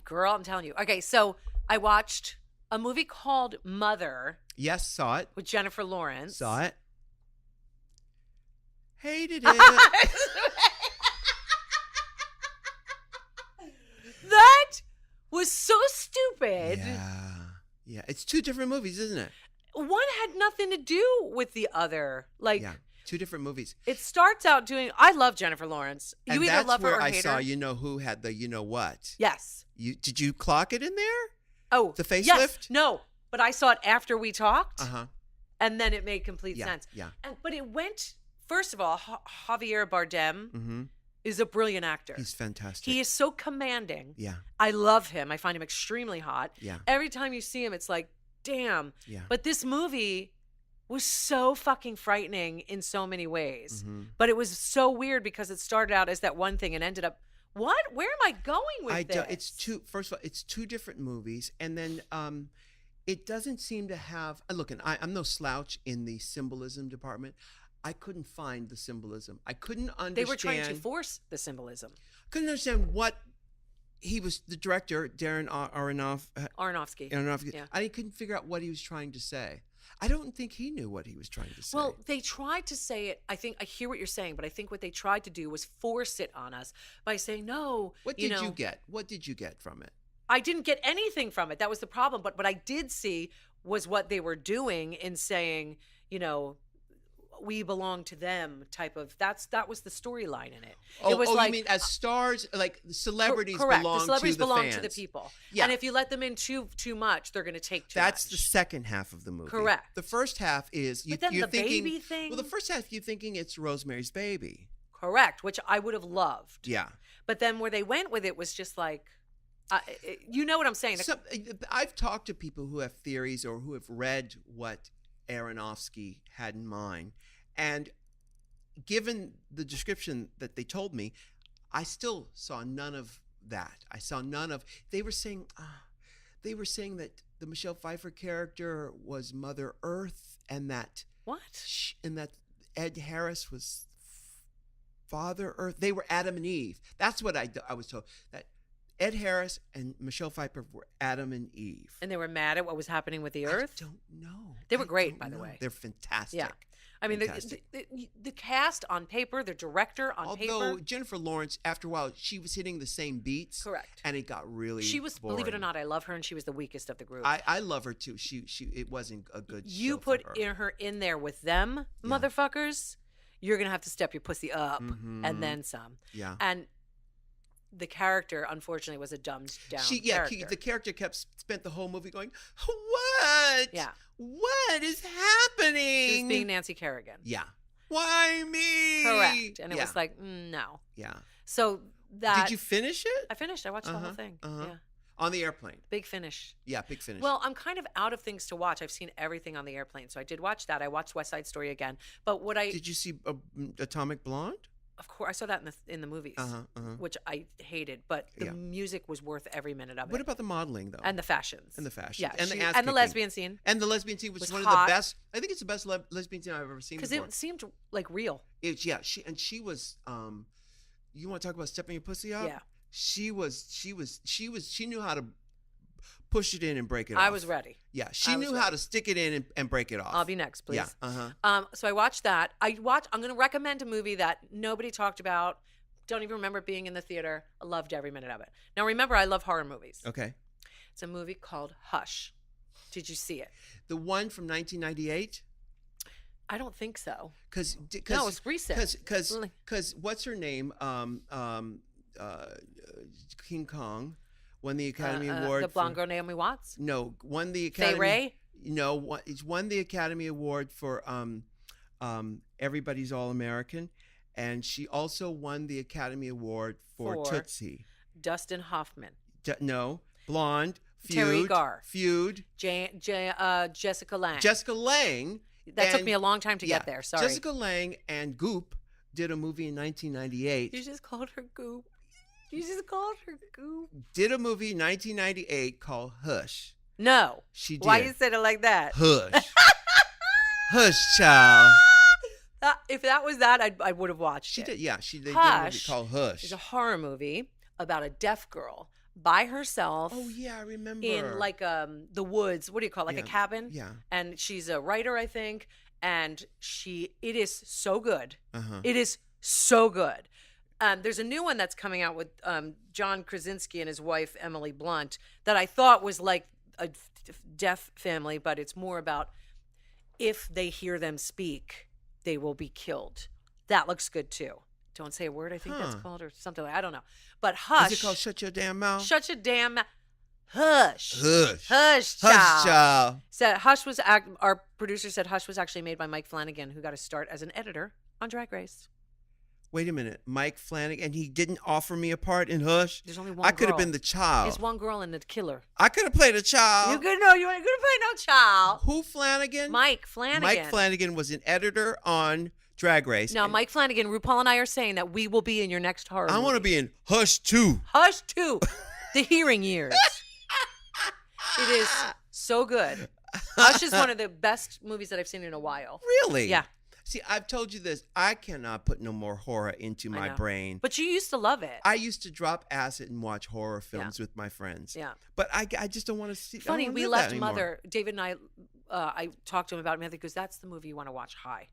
Girl, I'm telling you. Okay, so I watched a movie called Mother. Yes, saw it. With Jennifer Lawrence. Saw it. Hated it. That was so stupid. Yeah. It's 2 different movies, isn't it? One had nothing to do with the other. Yeah. 2 different movies. It starts out doing. I love Jennifer Lawrence. You and either that's love her where or I hate saw. her. You know who had the. You know what? Yes. Did you clock it in there? Oh, the facelift. Yes. No, but I saw it after we talked. And then it made complete sense. Yeah. But it went. First of all, Javier Bardem is a brilliant actor. He's fantastic. He is so commanding. Yeah. I love him. I find him extremely hot. Yeah. Every time you see him, it's like, damn. Yeah. But this movie was so fucking frightening in so many ways. But it was so weird because it started out as that one thing and ended up, what? Where am I going with this? First of all, it's 2 different movies. And then it doesn't seem to have, look, and I'm no slouch in the symbolism department. I couldn't find the symbolism. I couldn't understand. They were trying to force the symbolism. Couldn't understand what he was, the director, Darren Aronofsky. Yeah. I couldn't figure out what he was trying to say. I don't think he knew what he was trying to say. Well, they tried to say it. I think I hear what you're saying, but I think what they tried to do was force it on us by saying, no. What did you get? What did you get from it? I didn't get anything from it. That was the problem. But what I did see was what they were doing in saying, we belong to them type of, that was the storyline in it. It was like, you mean as stars, like celebrities correct. belong the celebrities to the belong fans. to the people. Yeah. And if you let them in too much, they're going to take too That's much. the second half of the movie. Correct. The first half is But then you're the thinking, baby thing. Well, the first half you're thinking it's Rosemary's Baby. Correct, which I would have loved. Yeah. But then where they went with it was just like, you know what I'm saying? I've talked to people who have theories or who have read what Aronofsky had in mind, and given the description that they told me, I still saw none of that. I saw none of. They were saying that the Michelle Pfeiffer character was Mother Earth, and that Ed Harris was Father Earth. They were Adam and Eve. That's what I was told, that Ed Harris and Michelle Pfeiffer were Adam and Eve. And they were mad at what was happening with the Earth? I don't know. They were great, by the way. They're fantastic. Yeah. I mean, the cast on paper, the director on paper. Although Jennifer Lawrence, after a while, she was hitting the same beats. Correct. And it got really boring. Believe it or not, I love her, and she was the weakest of the group. I love her, too. It wasn't a good You show put for her. her in there with them, motherfuckers, you're going to have to step your pussy up and then some. Yeah. And the character, unfortunately, was a dumbed down character. The character spent the whole movie going, what? Yeah. What is happening? She was being Nancy Kerrigan. Yeah. Why me? Correct. And it was like, no. Yeah. So that. Did you finish it? I finished. I watched the whole thing. Yeah. On the airplane. Big Finish. Yeah, Big Finish. Well, I'm kind of out of things to watch. I've seen everything on the airplane, so I did watch that. I watched West Side Story again. But what Did you see Atomic Blonde? Of course, I saw that in the movies, which I hated. But the music was worth every minute of it. What about the modeling, though? And the fashions. Yeah, and the lesbian scene. And the lesbian scene was one hot. of the best. I think it's the best lesbian scene I've ever seen. Because it seemed like real. She was. You want to talk about stepping your pussy out? Yeah. She knew how to push it in and break it off. I was ready. Yeah, she knew how to stick it in and break it off. I'll be next, please. Yeah. So I watched that. I'm going to recommend a movie that nobody talked about. Don't even remember being in the theater. I loved every minute of it. Now remember, I love horror movies. Okay. It's a movie called Hush. Did you see it? The one from 1998? I don't think so. No, it's recent. Because what's her name? King Kong won the Academy Award. The blonde girl Naomi Watts? No, won the Academy. Fay Ray? No, it's won the Academy Award for Everybody's All American, and she also won the Academy Award for Tootsie. Dustin Hoffman. No, blonde. Feud. Terry Garr. Feud. Jessica Lange. Jessica Lange. That took me a long time to get there. Sorry. Jessica Lange and Goop did a movie in 1998. You just called her Goop. Did a movie in 1998 called Hush. No. She did. Why you said it like that? Hush. Hush, child. If that was that, I would have watched it. She did. Yeah, they did a movie called Hush. It's a horror movie about a deaf girl by herself. Oh yeah, I remember. In like the woods. What do you call it? Like a cabin? Yeah. And she's a writer, I think. And it is so good. It is so good. There's a new one that's coming out with John Krasinski and his wife Emily Blunt that I thought was like a deaf family, but it's more about if they hear them speak, they will be killed. That looks good too. Don't say a word, I think that's called, or something like I don't know. But Hush. Is it called Shut Your Damn Mouth? Shut Your Damn Mouth. Hush. Hush. Hush, child. Hush, child. Said Hush was our producer said Hush was actually made by Mike Flanagan, who got a start as an editor on Drag Race. Wait a minute, Mike Flanagan, and he didn't offer me a part in Hush? There's only one girl. I could have been the child. There's one girl and the killer. I could have played a child. You ain't gonna play no child. Who Flanagan? Mike Flanagan. Mike Flanagan was an editor on Drag Race. No, Mike Flanagan, RuPaul and I are saying that we will be in your next horror movie. I want to be in Hush 2. Hush 2. The Hearing Years. It is so good. Hush is one of the best movies that I've seen in a while. Really? Yeah. See, I've told you this. I cannot put no more horror into my brain. But you used to love it. I used to drop acid and watch horror films with my friends. Yeah. But I just don't want to see. Funny, we left Mother. David and I talked to him about it. Mother goes, "That's the movie you want to watch high."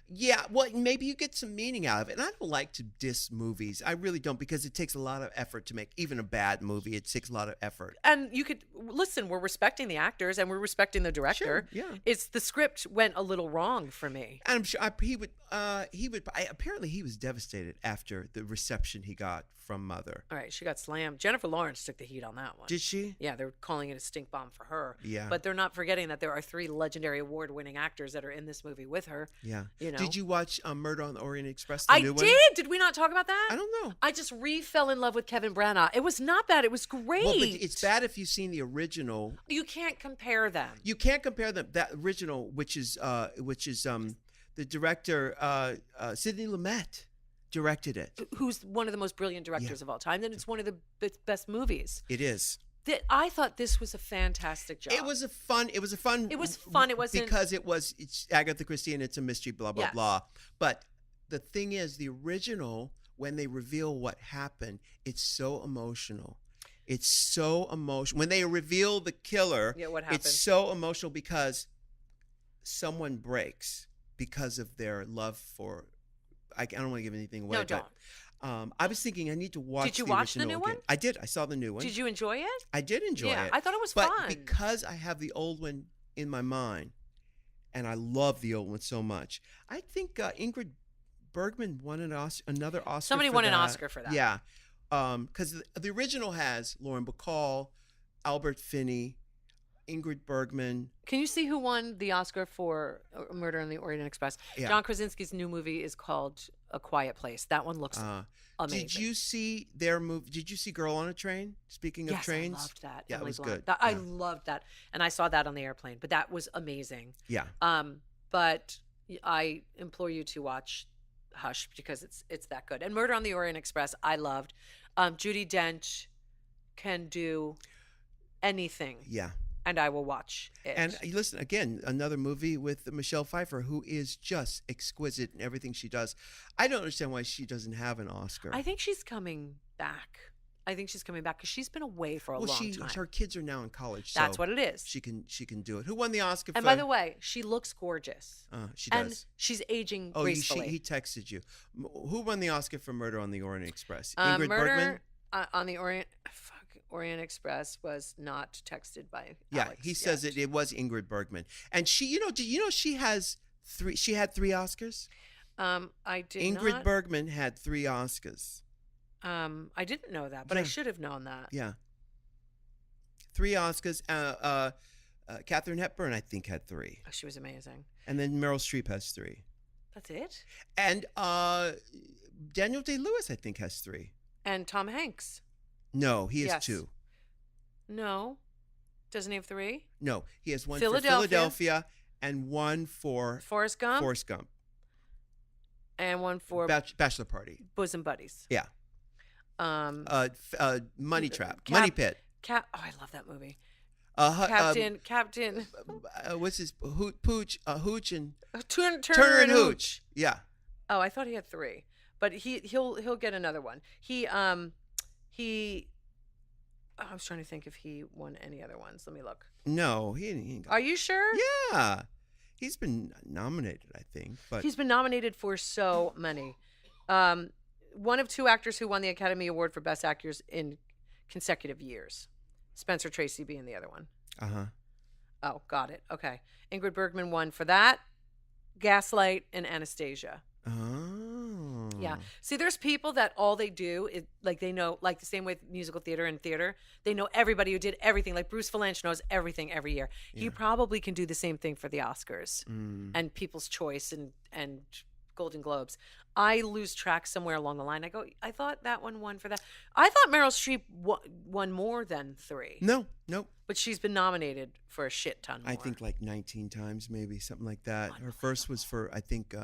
Yeah, well, maybe you get some meaning out of it. And I don't like to diss movies. I really don't, because it takes a lot of effort to make even a bad movie. It takes a lot of effort. And you could listen. We're respecting the actors and we're respecting the director. Sure, yeah. It's the script went a little wrong for me. And I'm sure he would. Apparently, he was devastated after the reception he got from Mother. All right, she got slammed. Jennifer Lawrence took the heat on that one. Did she? Yeah, they're calling it a stink bomb for her. Yeah. But they're not forgetting that there are 3 legendary award-winning actors that are in this movie with her. Yeah. You know. Did you watch Murder on the Orient Express? I did. Did we not talk about that? I don't know. I just fell in love with Kevin Branagh. It was not bad. It was great. Well, but it's bad if you've seen the original. You can't compare them. You can't compare them. That original, which is the director Sidney Lumet directed it. Who's one of the most brilliant directors of all time. Then it's one of the best movies. It is. I thought this was a fantastic job. It was fun. It wasn't because it's Agatha Christie and it's a mystery, blah blah blah. But the thing is, the original, when they reveal what happened, it's so emotional. It's so emotional. When they reveal the killer, what happened? It's so emotional because someone breaks because of their love for. I don't want to give anything away. No, don't. But, I was thinking I need to watch. Did you watch the new one? I did. I saw the new one. Did you enjoy it? I did enjoy it. Yeah, I thought it was but fun. Because I have the old one in my mind, and I love the old one so much. I think Ingrid Bergman won another Oscar. Somebody won an Oscar for that. Yeah, because the original has Lauren Bacall, Albert Finney, Ingrid Bergman. Can you see who won the Oscar for Murder on the Orient Express? Yeah. John Krasinski's new movie is called A Quiet Place. That one looks amazing. Did you see their movie? Did you see Girl on a Train? Speaking of trains. I loved that. Yeah, Emily it was Blunt. good. I loved that. And I saw that on the airplane, but that was amazing. Yeah. But I implore you to watch Hush because it's that good. And Murder on the Orient Express, I loved. Judi Dench can do anything. Yeah. And I will watch it. And listen, again, another movie with Michelle Pfeiffer, who is just exquisite in everything she does. I don't understand why she doesn't have an Oscar. I think she's coming back. Because she's been away for a long time. Her kids are now in college. That's so what it is. She can do it. Who won the Oscar? And by the way, she looks gorgeous. She does. And she's aging gracefully. He texted you. Who won the Oscar for Murder on the Orient Express? Ingrid Bergman? On the Orient Express was not texted by Alex he says it was Ingrid Bergman. And she, do you know she had 3 Oscars? I did Ingrid Bergman had 3 Oscars. I didn't know that, but I should have known that. Yeah. 3 Oscars. Katharine Hepburn, I think, had 3. Oh, she was amazing. And then Meryl Streep has 3. That's it? And Daniel Day-Lewis, I think, has 3. And Tom Hanks. No, he has 2. No. Doesn't he have 3? No, he has 1 Philadelphia. for Philadelphia and 1 for Forrest Gump. And 1 for Bachelor Party. Bosom Buddies. Yeah. Money Trap. Money Pit. Oh, I love that movie. Captain. What's his Hooch and Turner and Hooch. Yeah. Oh, I thought he had 3, but he'll get another one. I was trying to think if he won any other ones. Let me look. No, he ain't got. Are you sure? Yeah, he's been nominated, I think. But he's been nominated for so many. One of 2 actors who won the Academy Award for Best Actors in consecutive years. Spencer Tracy being the other one. Oh, got it. Okay. Ingrid Bergman won for that, Gaslight, and Anastasia. Oh. Yeah. See, there's people that all they do is, like, they know, like the same with musical theater and theater, they know everybody who did everything. Like Bruce Valanche knows everything every year. Yeah. He probably can do the same thing for the Oscars and People's Choice and Golden Globes. I lose track somewhere along the line. I go, I thought that one won for that. I thought Meryl Streep won more than 3. Nope. But she's been nominated for a shit ton more. I think like 19 times, maybe something like that. Her first was for, I think,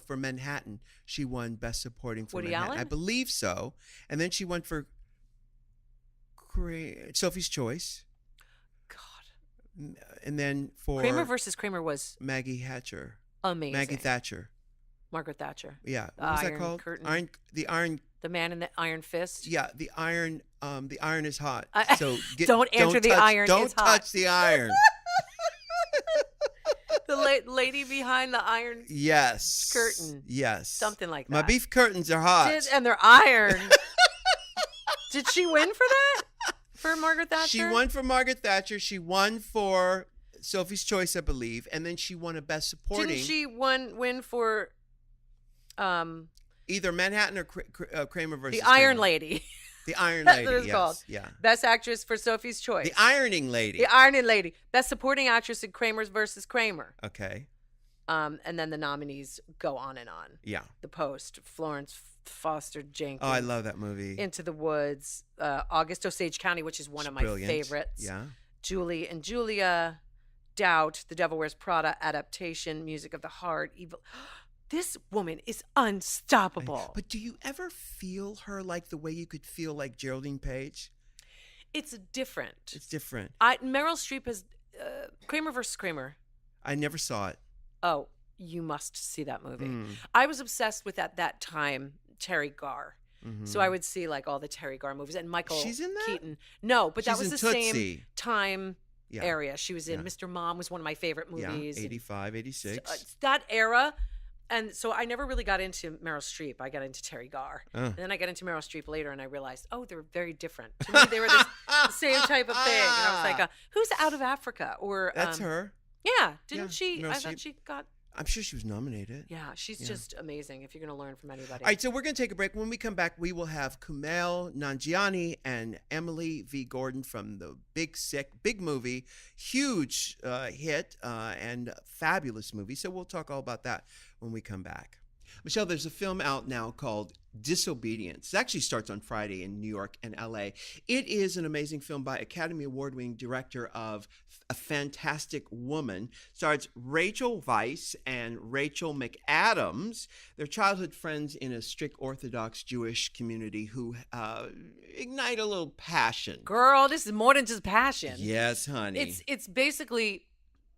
for Manhattan. She won Best Supporting for Woody Manhattan. Allen? I believe so. And then she won for Sophie's Choice. God. And then for Kramer versus Kramer was Maggie Thatcher. Amazing. Maggie Thatcher. Margaret Thatcher. Yeah. What was that called? Curtain. The Man in the Iron Fist. Yeah, the iron is hot. So don't answer the iron is hot. Don't touch the iron. The lady behind the iron curtain. Yes. Something like that. My beef curtains are hot. And they're iron. Did she win for that? For Margaret Thatcher? She won for Margaret Thatcher. She won for Sophie's Choice, I believe. And then she won a Best Supporting. Didn't she win for... either Manhattan or Kramer versus The Iron Kramer. Lady. The Iron That's Lady, what it's yes. called. Yeah. Best Actress for Sophie's Choice. The Ironing Lady. The Ironing Lady. Best Supporting Actress in Kramer's versus Kramer. Okay. And then the nominees go on and on. Yeah. The Post, Florence Foster Jenkins. Oh, I love that movie. Into the Woods, August Osage County, which is one of my favorites. Yeah. Julie and Julia, Doubt, The Devil Wears Prada, Adaptation, Music of the Heart, Evil... This woman is unstoppable. But do you ever feel her like the way you could feel like Geraldine Page? It's different. It's different. Meryl Streep has Kramer versus Kramer. I never saw it. Oh, you must see that movie. I was obsessed with at that time Terry Garr. Mm-hmm. So I would see like all the Terry Garr movies and Michael She's in that? Keaton. No, but that was the Tootsie. same time area. She was in Mr. Mom was one of my favorite movies. Yeah, 85, 86. That era. And so I never really got into Meryl Streep. I got into Terry Garr. And then I got into Meryl Streep later, and I realized, oh, they're very different. To me, they were the same type of thing. And I was like, who's Out of Africa? Or That's her. Yeah. Didn't she? Meryl I Streep. thought she got... I'm sure she was nominated. Yeah, she's just amazing if you're going to learn from anybody. All right, so we're going to take a break. When we come back, we will have Kumail Nanjiani and Emily V. Gordon from the Big Sick, big movie, huge hit and fabulous movie. So we'll talk all about that when we come back. Michelle, there's a film out now called Disobedience. It actually starts on Friday in New York and LA. It is an amazing film by Academy Award-winning director of A Fantastic Woman. Stars Rachel Weisz and Rachel McAdams. They're childhood friends in a strict Orthodox Jewish community who ignite a little passion. Girl, this is more than just passion. Yes, honey. It's basically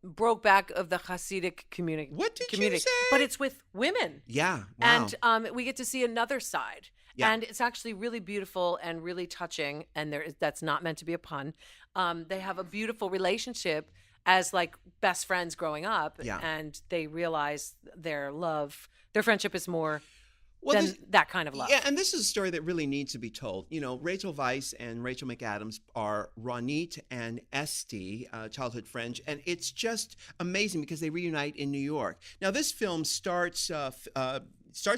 broke back of the Hasidic community. What did you say? But it's with women. Yeah, wow. And we get to see another side. Yeah. And it's actually really beautiful and really touching. And that's not meant to be a pun. They have a beautiful relationship as like best friends growing up. Yeah. And they realize their friendship is more than that kind of love. Yeah, and this is a story that really needs to be told. You know, Rachel Weisz and Rachel McAdams are Ronit and Esty, childhood friends, and it's just amazing because they reunite in New York. Now, this film starts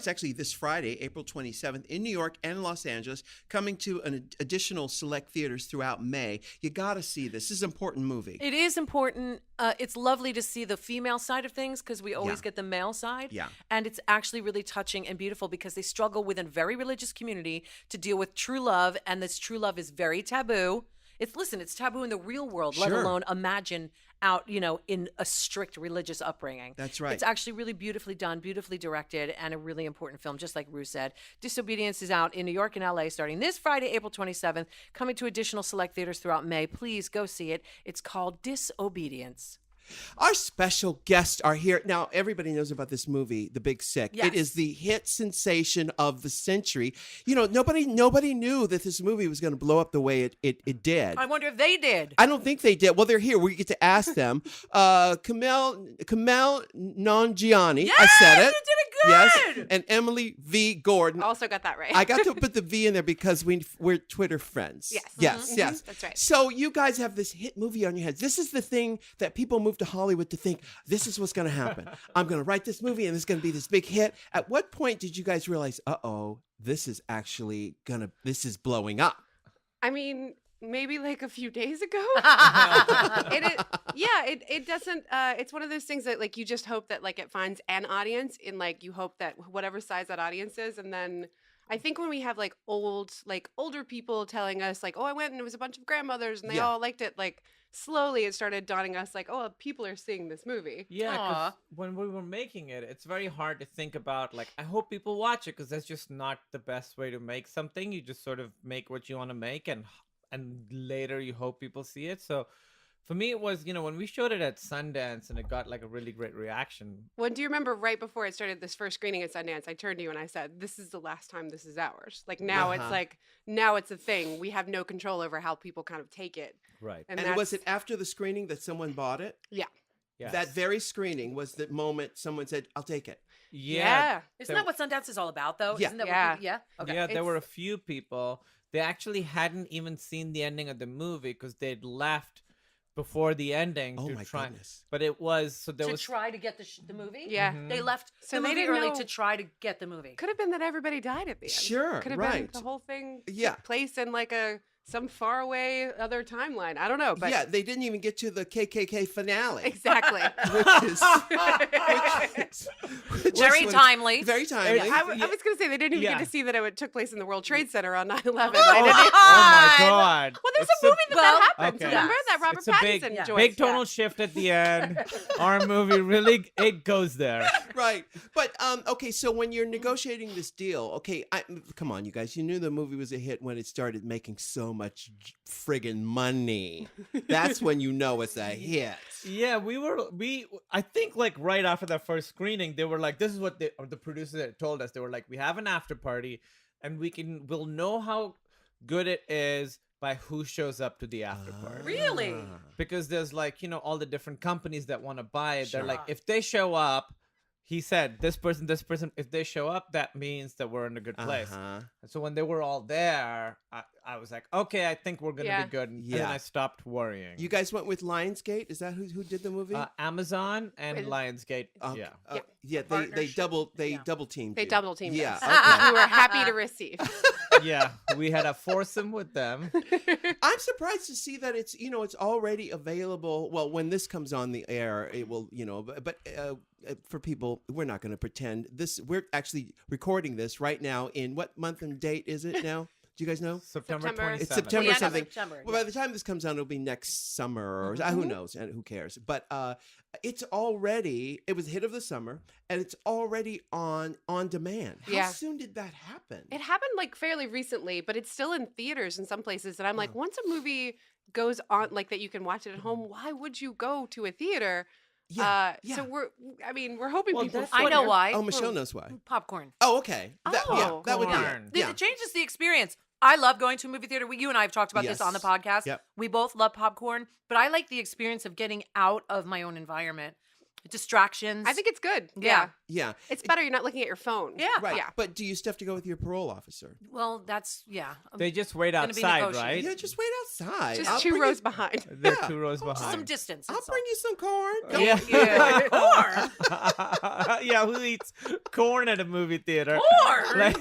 actually this Friday, April 27th, in New York and Los Angeles, coming to an additional select theaters throughout May. You got to see this. This is an important movie. It is important. It's lovely to see the female side of things because we always get the male side. Yeah. And it's actually really touching and beautiful because they struggle within a very religious community to deal with true love, and this true love is very taboo. It's taboo in the real world, let alone imagine out, in a strict religious upbringing. That's right. It's actually really beautifully done, beautifully directed, and a really important film, just like Ru said. Disobedience is out in New York and LA starting this Friday, April 27th, coming to additional select theaters throughout May. Please go see it. It's called Disobedience. Our special guests are here. Now, everybody knows about this movie, The Big Sick. Yes. It is the hit sensation of the century. Nobody knew that this movie was going to blow up the way it did. I wonder if they did. I don't think they did. Well, they're here. We get to ask them. Kumail Nanjiani. Yes, I said it. you did it good. Yes. And Emily V. Gordon. Also got that right. I got to put the V in there because we're Twitter friends. Yes. Yes. Mhm. Yes. That's right. So you guys have this hit movie on your heads. This is the thing that people move to Hollywood to think, this is what's going to happen. I'm going to write this movie and it's going to be this big hit. At what point did you guys realize, this is this is blowing up? I mean, maybe like a few days ago. It doesn't. It's one of those things that like you just hope that like it finds an audience, and like you hope that whatever size that audience is, and then I think when we have like older people telling us like, oh, I went and it was a bunch of grandmothers and they all liked it, like slowly it started dawning us like, oh, people are seeing this movie. Yeah, 'cause when we were making it, it's very hard to think about like, I hope people watch it, because that's just not the best way to make something. You just sort of make what you want to make, and later you hope people see it. So for me, it was, when we showed it at Sundance and it got like a really great reaction. Well, do you remember right before it started, this first screening at Sundance, I turned to you and I said, this is the last time this is ours. Like now it's like, now it's a thing. We have no control over how people kind of take it. Right. And was it after the screening that someone bought it? Yeah. Yes. That very screening was the moment someone said, I'll take it. Yeah. Isn't that what Sundance is all about, though? Yeah. Isn't that Yeah. what yeah? Okay. Yeah, there were a few people. They actually hadn't even seen the ending of the movie because they'd left before the ending Oh to my try. goodness. But it was so there to was try to get the movie? Yeah. They left So the they movie didn't early know- to try to get the movie. Could have been that everybody died at the end. Sure, Could have right. been the whole thing Yeah. took place in like some far away other timeline. I don't know, but Yeah, they didn't even get to the KKK finale. exactly. which Very was timely. Very timely. I was going to say they didn't even Yeah. get to see that it took place in the World Trade Center on 9/11. oh, I didn't. my god. Well, there's It's a movie that happened. okay. Remember that Robert It's a Pattinson big, joined? big tonal shift at the end. Our movie really it goes there. Right. But okay, so when you're negotiating this deal, okay, come on, you guys, you knew the movie was a hit when it started making so much friggin' money. That's when you know it's a hit. Yeah, I think like right after that first screening, they were like, this is what the producers had told us. They were like, we have an after party and we'll know how good it is by who shows up to the after party. Really? Because there's like, all the different companies that want to buy it. Sure. They're like, if they show up, he said, this person, if they show up, that means that we're in a good place. Uh-huh. And so when they were all there, I was like, okay, I think we're going to Yeah. be good. And Yeah. then I stopped worrying. You guys went with Lionsgate? Is that who did the movie? Amazon and With- Lionsgate. Yeah. Yeah, they Partnership. double Yeah. teamed. They you. double teamed Yeah. us. Okay. We were happy to receive. Yeah, we had a foursome with them. I'm surprised to see that it's already available. Well, when this comes on the air, it will, but for people, we're not going to pretend this. We're actually recording this right now. In what month and date is it now? Do you guys know? September. 27th. It's September Yeah, something. September, Well, by the time this comes out, it'll be next summer, or who knows, and who cares? But it's already. It was a hit of the summer, and it's already on demand. How soon did that happen? It happened like fairly recently, but it's still in theaters in some places. And I'm like, once a movie goes on like that, you can watch it at home. Why would you go to a theater? So we're hoping people. I know why. Oh, Michelle knows why. Popcorn. Oh, okay. That would be it. Popcorn. Yeah. It changes the experience. I love going to a movie theater. You and I have talked about this on the podcast. Yep. We both love popcorn, but I like the experience of getting out of my own environment. Distractions. I think it's good. Yeah. Yeah. It's better you're not looking at your phone. Yeah. Right. Yeah. But do you still have to go with your parole officer? Well, that's, They just wait gonna be outside, negotiated. right? Yeah, just wait outside. Just I'll two bring rows you, behind. They're Yeah. 2 rows behind. some distance. I'll that's bring all. you some corn. Don't Yeah. worry. Corn. Yeah, who eats corn at a movie theater? Corn.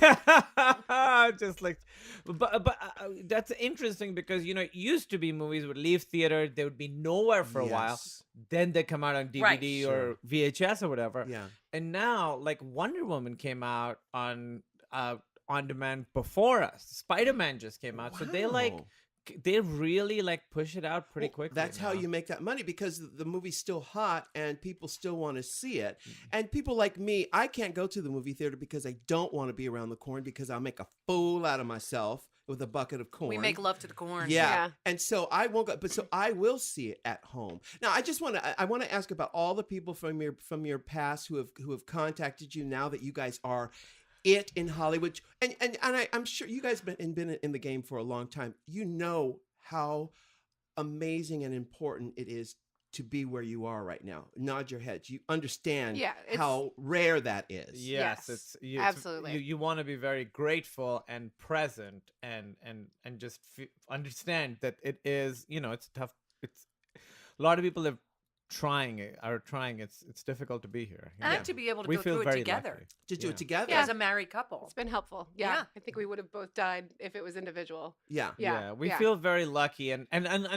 Just like, but that's interesting because it used to be movies would leave theater, they would be nowhere for a while, Yes. then they come out on DVD Right. or VHS or whatever. Yeah. And now, like Wonder Woman came out on demand before us. Spider-Man just came out, so Wow. they really like push it out pretty Well, quickly. That's how now. you make that money because the movie's still hot and people still want to see it. And people like me, I can't go to the movie theater because I don't want to be around the corn because I'll make a fool out of myself with a bucket of corn. We make love to the corn. Yeah. Yeah. And so I won't go, but so I will see it at home. Now I just want to ask about all the people from your past who have contacted you now that you guys are it in Hollywood. And I'm sure you guys been in the game for a long time. You know how amazing and important it is to be where you are right now. Nod your heads. You understand how rare that is. Yes, Yes, it's absolutely. You want to be very grateful and present and just understand that it is, it's tough. It's a lot of people are trying. It's difficult to be here. And to be able to We go feel through it very together. lucky. To do Yeah. it together. As a married couple. It's been helpful. Yeah. Yeah. I think we would have both died if it was individual. Yeah. Yeah. We feel very lucky, and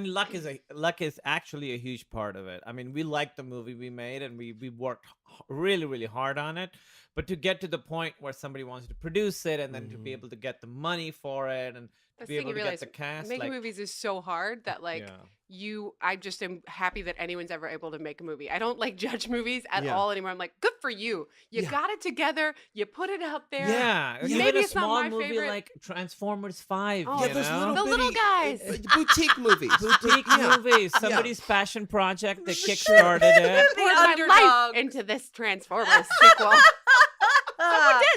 luck is actually a huge part of it. I mean, we liked the movie we made, and we worked really, really hard on it. But to get to the point where somebody wants to produce it, and then to be able to get the money for it, and to That's be the thing able you to realize, get the cast, making movies is so hard that I just am happy that anyone's ever able to make a movie. I don't like judge movies at all anymore. I'm like, good for you. You got it together. You put it out there. Yeah, Maybe even a it's not small my movie favorite. like Transformers 5. Oh, you those know? The little guys. Boutique movies. Boutique Yeah. movies, somebody's passion project. They kickstarted it. Poured my underdog. life into this Transformers sequel.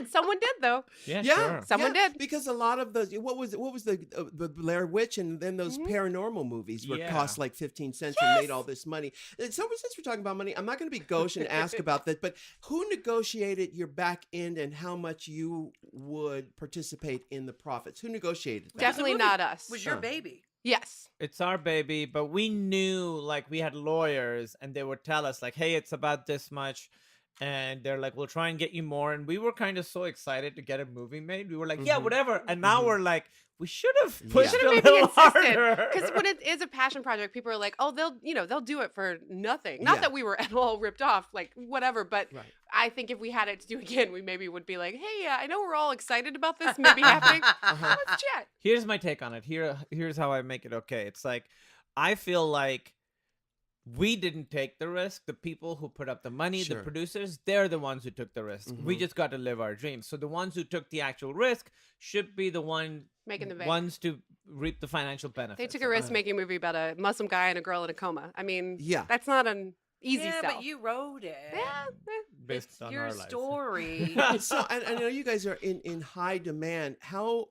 Someone did though. Yeah, Yeah, sure. Someone did. because a lot of those. What was the Blair Witch and then those paranormal movies were Yeah. cost like 15 cents and made all this money. And so since we're talking about money, I'm not going to be gauche and ask about that. But who negotiated your back end and how much you would participate in the profits? Who negotiated that? Definitely not us. Was your baby. Yes. It's our baby, but we knew, like, we had lawyers and they would tell us, like, hey, it's about this much. And they're like, we'll try and get you more. And we were kind of so excited to get a movie made. We were like, yeah, whatever. And now we're like, we should have pushed Should a have maybe little insisted. harder. Because when it is a passion project, people are like, oh, they'll do it for nothing. Not Yeah. that we were at all ripped off, like whatever. But Right. I think if we had it to do again, we maybe would be like, hey, I know we're all excited about this maybe happening. Let's chat. Here's my take on it. Here's how I make it okay. It's like, I feel like we didn't take the risk. The people who put up the money, Sure. the producers, they're the ones who took the risk. We just got to live our dreams. So the ones who took the actual risk should be the Making the bank. ones to reap the financial benefits. They took a risk making a movie about a Muslim guy and a girl in a coma. I mean, that's not an easy Yeah, sell. but you wrote it. Yeah, based It's on your our lives. story. So I know you guys are in high demand. How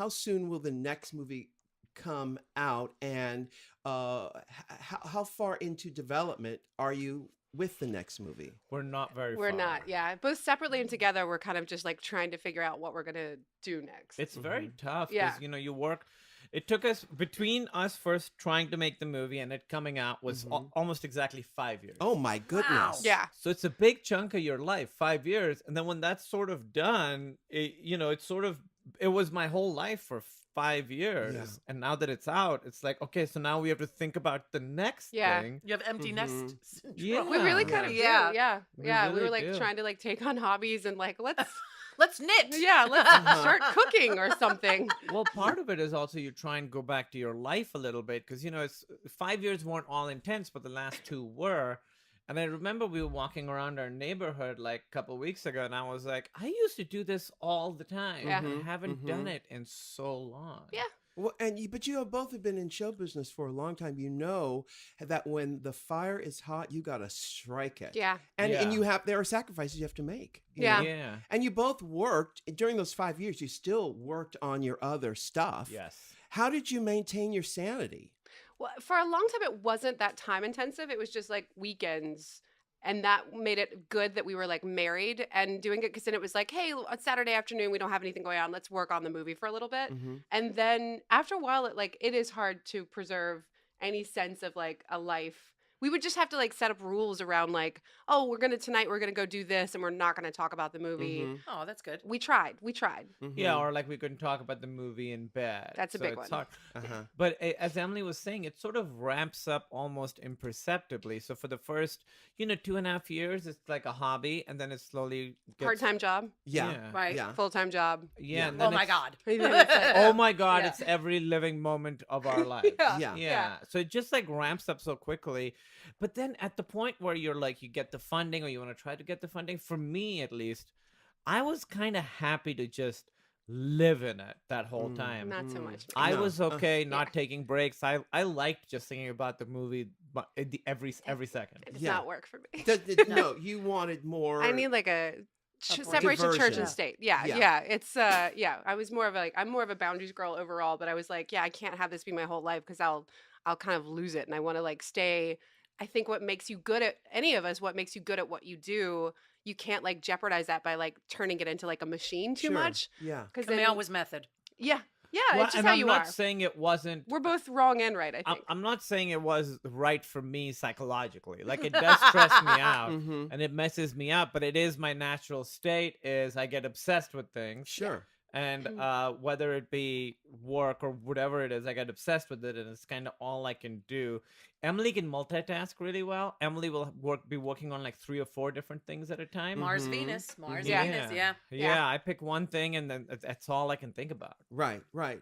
soon will the next movie come out, and how far into development are you with the next movie? We're not very We're far. not. Yeah, both separately and together, we're kind of just like trying to figure out what we're gonna do next. It's very tough Yeah. because you work. It took us, between us first trying to make the movie and it coming out was almost exactly 5 years. Oh my goodness! Yeah. So it's a big chunk of your life, 5 years, and then when that's sort of done, it's sort of it was my whole life for 5 years. Yeah. And now that it's out, it's like, okay, so now we have to think about the next Yeah. thing. You have empty nest Mhm. syndrome. Yeah. We really kind of Yeah. do. Yeah. We Yeah. We really were like do. trying to like take on hobbies and like, let's, Let's knit. yeah, let's start cooking or something. Well, part of it is also you try and go back to your life a little bit because, you know, it's 5 years weren't all intense, but the last 2 were. And I remember we were walking around our neighborhood like a couple weeks ago, and I was like, I used to do this all the time. Yeah. I haven't done it in so long. Yeah. Well, but you have both have been in show business for a long time. You know that when the fire is hot, you gotta strike it. Yeah. And Yeah. there are sacrifices you have to make. you Yeah. know? Yeah. And you both worked during those 5 years. You still worked on your other stuff. Yes. How did you maintain your sanity? Well, for a long time, it wasn't that time intensive. It was just like weekends. And that made it good that we were like married and doing it because then it was like, hey, on Saturday afternoon, we don't have anything going on. Let's work on the movie for a little bit. Mhm. And then after a while, it is hard to preserve any sense of like a life. We would just have to like set up rules around like, oh, tonight we're gonna go do this and we're not gonna talk about the movie. Mhm. Oh, that's good. We tried. Yeah, or like we couldn't talk about the movie in bed. That's a So big it's one. hard. Uh-huh. But as Emily was saying, it sort of ramps up almost imperceptibly. So for the first, 2.5 years, it's like a hobby, and then it slowly gets... Part-time job, Yeah. Right. Yeah. full-time job. Yeah. and Oh then my it's- God. And then it's like, Oh my God, Yeah. it's every living moment of our life. Yeah. Yeah. So it just like ramps up so quickly. But then at the point where you're like, you get the funding or you want to try to get the funding, for me at least, I was kind of happy to just live in it that whole time. not so much. I No. was okay not taking breaks. I liked just thinking about the movie every second. It does Yeah. not work for me. No, you wanted more. I need like a break. separation church Diversion. and state. Yeah, Yeah. yeah. It's I was more of I'm more of a boundaries girl overall, but I was like, yeah, I can't have this be my whole life because I'll kind of lose it, and I want to like stay. I think what makes you good at any of us, what makes you good at what you do, you can't like jeopardize that by like turning it into like a machine too Sure. much. Yeah. Because Kumail was method. yeah, Well, it's just and how I'm you not are. saying it wasn't. We're both wrong and right. I I'm, think. I'm not saying it was right for me psychologically. Like it does stress me out Mm-hmm. and it messes me up, but it is my natural state. Is I get obsessed with things. Sure. And whether it be work or whatever it is, I get obsessed with it, and it's kind of all I can do. Emily can multitask really well. Emily will be working on like 3 or 4 different things at a time. Mars, Mhm. Venus. Mars, Yeah. Venus. Yeah. Yeah, I pick one thing, and then that's all I can think about. Right, right.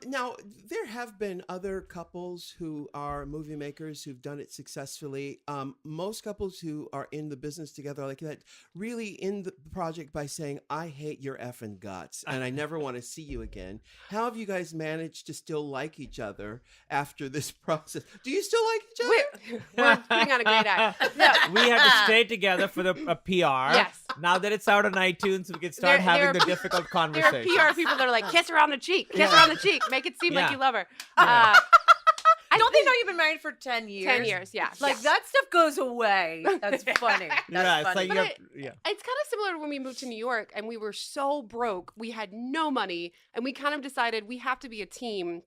Now, there have been other couples who are movie makers who've done it successfully. Most couples who are in the business together like that really in the project by saying, I hate your effing guts and I never want to see you again. How have you guys managed to still like each other after this process? Do you still like each other? We're putting on a great act. No. We had to stay together for the PR. Yes. Now that it's out on iTunes, we can start There- having there the are- difficult There are conversations. PR people that are like, kiss her on the cheek, kiss her on the cheek, make it seem like Yeah. you love her. Yeah. Don't they know you've been married for 10 years? 10 years, yeah. Like yeah. that stuff goes away. That's funny. That's Yeah, it's funny. like But yeah. It's kind of similar to when we moved to New York and we were so broke. We had no money and we kind of decided we have to be a team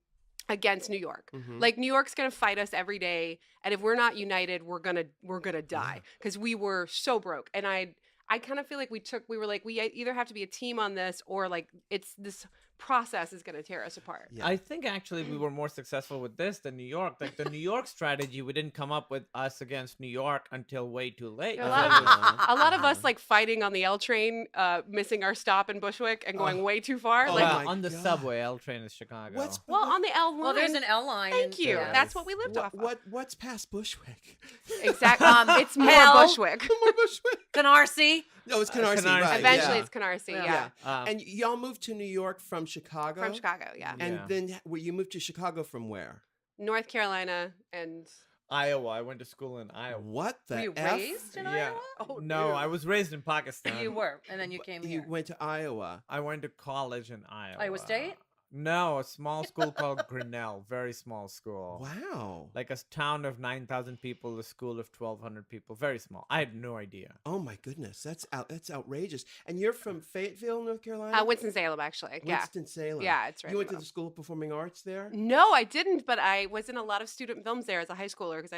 against New York. Mhm. Like New York's going to fight us every day, and if we're not united, we're going to die because we were so broke. And I kind of feel like we were like, we either have to be a team on this or like it's this process is going to tear us apart. Yeah. I think actually we were more successful with this than New York. Like the New York strategy, we didn't come up with us against New York until way too late. A So lot it of was- a lot of us like fighting on the L train, missing our stop in Bushwick and going way too far. Oh like, my well, on the God. subway, L train is Chicago. well, on the L line. Well, there's an L line. Thank you. Yeah. That's what we lived off of. What's past Bushwick? Exactly. It's more Hell. Bushwick. More Bushwick? Canarsie. No, it's Canarsie, Canarsie. right? Eventually, yeah. it's Canarsie. Yeah. Yeah. And y'all moved to New York from Chicago? From Chicago. Yeah. And Yeah. then you moved to Chicago from where? North Carolina and Iowa. I went to school in Iowa. What the Were you F? raised in Yeah. Iowa? Oh, No, ew. I was raised in Pakistan. You were, and then you came You here. went to Iowa. I went to college in Iowa. Iowa State? No, a small school called Grinnell. Very small school. Wow. Like a town of 9,000 people, a school of 1,200 people. Very small. I had no idea. Oh my goodness, that's outrageous. And you're from Fayetteville, North Carolina? Winston-Salem, actually. Yeah. Winston-Salem. Yeah, it's right. You in went the to the School of Performing Arts there? No, I didn't, but I was in a lot of student films there as a high schooler because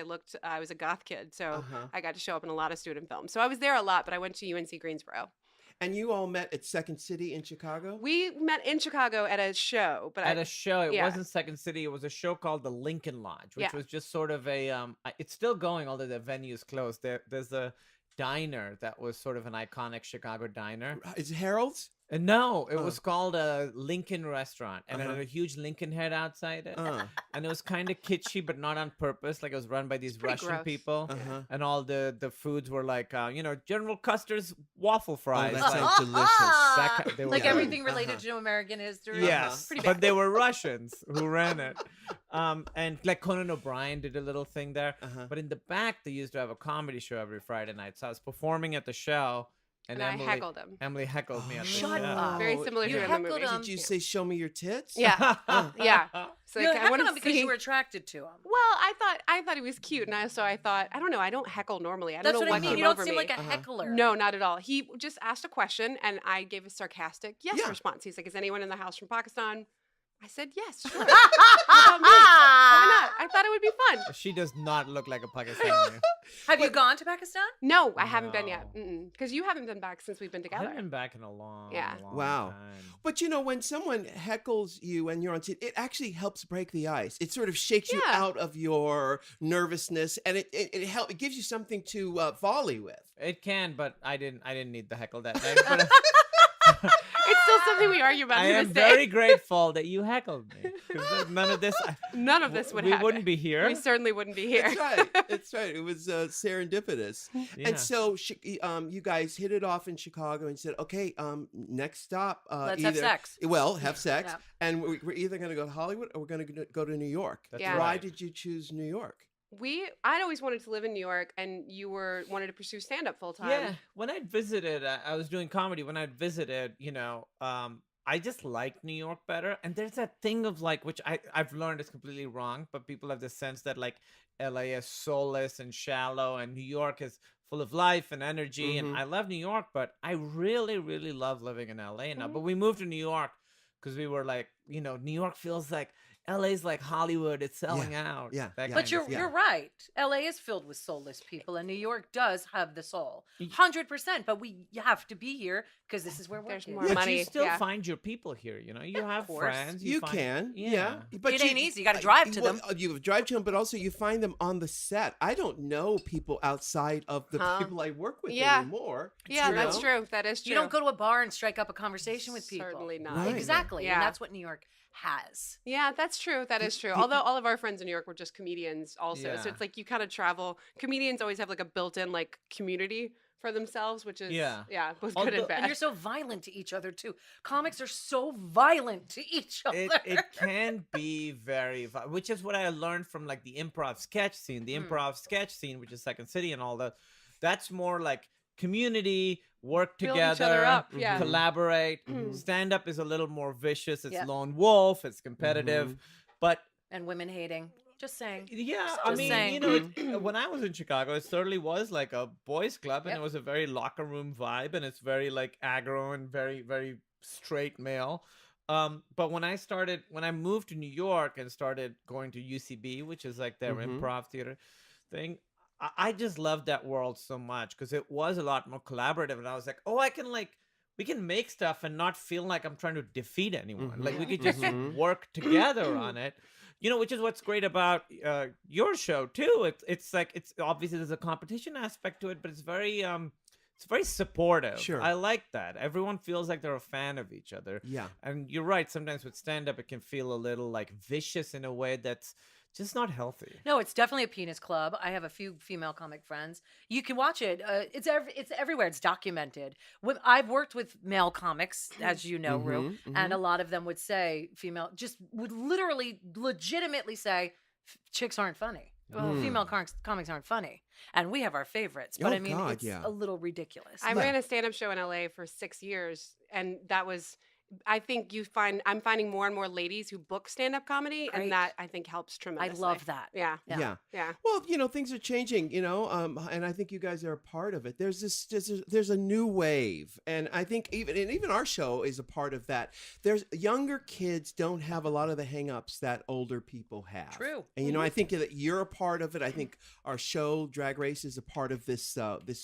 I was a goth kid, so Uh-huh. I got to show up in a lot of student films. So I was there a lot, but I went to UNC Greensboro. And you all met at Second City in Chicago? We met in Chicago at a show, but At a show. It yeah. wasn't Second City. It was a show called the Lincoln Lodge, which Yeah. was just sort of a it's still going, although the venue is closed. There's a diner that was sort of an iconic Chicago diner. Is it Harold's? No, it was called a Lincoln restaurant, and it Uh-huh. had a huge Lincoln head outside it. Uh, And it was kind of kitschy, but not on purpose. Like, it was run by these pretty Russian gross. people, uh-huh. and all the foods were like, General Custer's waffle Oh, fries. that like, sounds delicious. they were Like good. everything related to American history. Yes, Pretty but bad. they were Russians who ran it. And like Conan O'Brien did a little thing there. Uh-huh. But in the back, they used to have a comedy show every Friday night. So I was performing at the show, and I Emily heckled him. Emily heckled me at the Shut show. up. Very similar You to in the heckled movie. him. Did you say, show me your tits? Yeah, yeah. So You like, I heckled wanted him to because see. you were attracted to him. Well, I thought he was cute, and so I thought, I don't know, I don't heckle normally. I don't That's know what I what mean. came You don't over seem me. like a heckler. No, not at all. He just asked a question, and I gave a sarcastic yes Yeah. response. He's like, "Is anyone in the house from Pakistan?" I said, "Yes, sure." Why not? I thought it would be fun. She does not look like a Pakistani. Have you gone to Pakistan? No, I haven't been yet. No. Because you haven't been back since we've been I together. haven't been back in a long, Yeah. long Wow. time. But when someone heckles you and you're on stage, it actually helps break the ice. It sort of shakes you Yeah. out of your nervousness, and it gives you something to volley with. It can, but I didn't need the heckle that night. But It's still something we argue about I to am this very day. grateful that you heckled me. 'Cause none of this, None of this would we happen. wouldn't be here. We certainly wouldn't be here. That's right. That's right. It was serendipitous. Yeah. And so you guys hit it off in Chicago and said, okay, next stop. Let's have sex. Well, have sex. Yeah. And we're either going to go to Hollywood or we're going to go to New York. That's Yeah. Why right. did you choose New York? I'd always wanted to live in New York, and you wanted to pursue stand up full time. Yeah, when I'd visited, I was doing comedy. When I'd visited, I just liked New York better. And there's that thing of like, which I've learned is completely wrong, but people have this sense that like LA is soulless and shallow, and New York is full of life and energy. Mhm. And I love New York, but I really, really love living in LA now. But we moved to New York because we were like, New York feels like LA's like Hollywood. It's selling out. yeah, that yeah. But kind of you're right. LA is filled with soulless people, and New York does have the soul, 100%. But you have to be here because this is where we're. There's working. more Yeah, But money. you still yeah. find your people here. You have course. friends. You find- can, Yeah. But It ain't easy. You gotta drive to them. You drive to them, but also you find them on the set. I don't know people outside of the Huh. people I work with Yeah. anymore. Yeah, you that's know? true. That is true. You don't go to a bar and strike up a conversation with people. Certainly not. Right. Exactly. Yeah. And that's what New York has. Yeah, that's true. That is true. Although all of our friends in New York were just comedians also. Yeah. So it's like you kind of travel. Comedians always have like a built-in like community for themselves, which is both good and Although- bad. And you're so violent to each other too. Comics are so violent to each other. It can be very, which is what I learned from like the improv sketch scene, which is Second City and all that. That's more like community, work Build together, each other up. Yeah. collaborate. Mhm. Stand up is a little more vicious. It's Yeah. lone wolf. It's competitive, Mhm. but And women hating. Just saying. yeah, Just I mean, saying. when I was in Chicago, it certainly was like a boys' club, and Yep. it was a very locker room vibe, and it's very like aggro and very, very straight male. But when I moved to New York and started going to UCB, which is like their Mhm. improv theater thing, I just loved that world so much because it was a lot more collaborative, and I was like, oh, we can make stuff and not feel like I'm trying to defeat anyone. Like we could just Mhm. work together on it. Which is what's great about your show too. It's like it's obviously there's a competition aspect to it, but it's very supportive. Sure. I like that. Everyone feels like they're a fan of each other. Yeah. And you're right. Sometimes with stand up, it can feel a little like vicious in a way that's just not healthy. No, it's definitely a penis club. I have a few female comic friends. You can watch it. It's everywhere. It's documented. I've worked with male comics, as you know, Rue, Mhm, mhm. and a lot of them would say just would literally, legitimately say, chicks aren't funny. Well, Mm. female comics aren't funny, and we have our favorites. But Oh, I mean, God, it's yeah. a little ridiculous. I ran a stand-up show in LA for 6 years, and that was. I think I'm finding more and more ladies who book stand-up comedy, Great. and that I think helps I tremendously. love that. Yeah. Yeah. Yeah. Well, things are changing, and I think you guys are a part of it. There's a new wave, and I think even our show is a part of that. There's younger kids don't have a lot of the hang-ups that older people have. True. And I think that you're a part of it. I think our show Drag Race is a part of this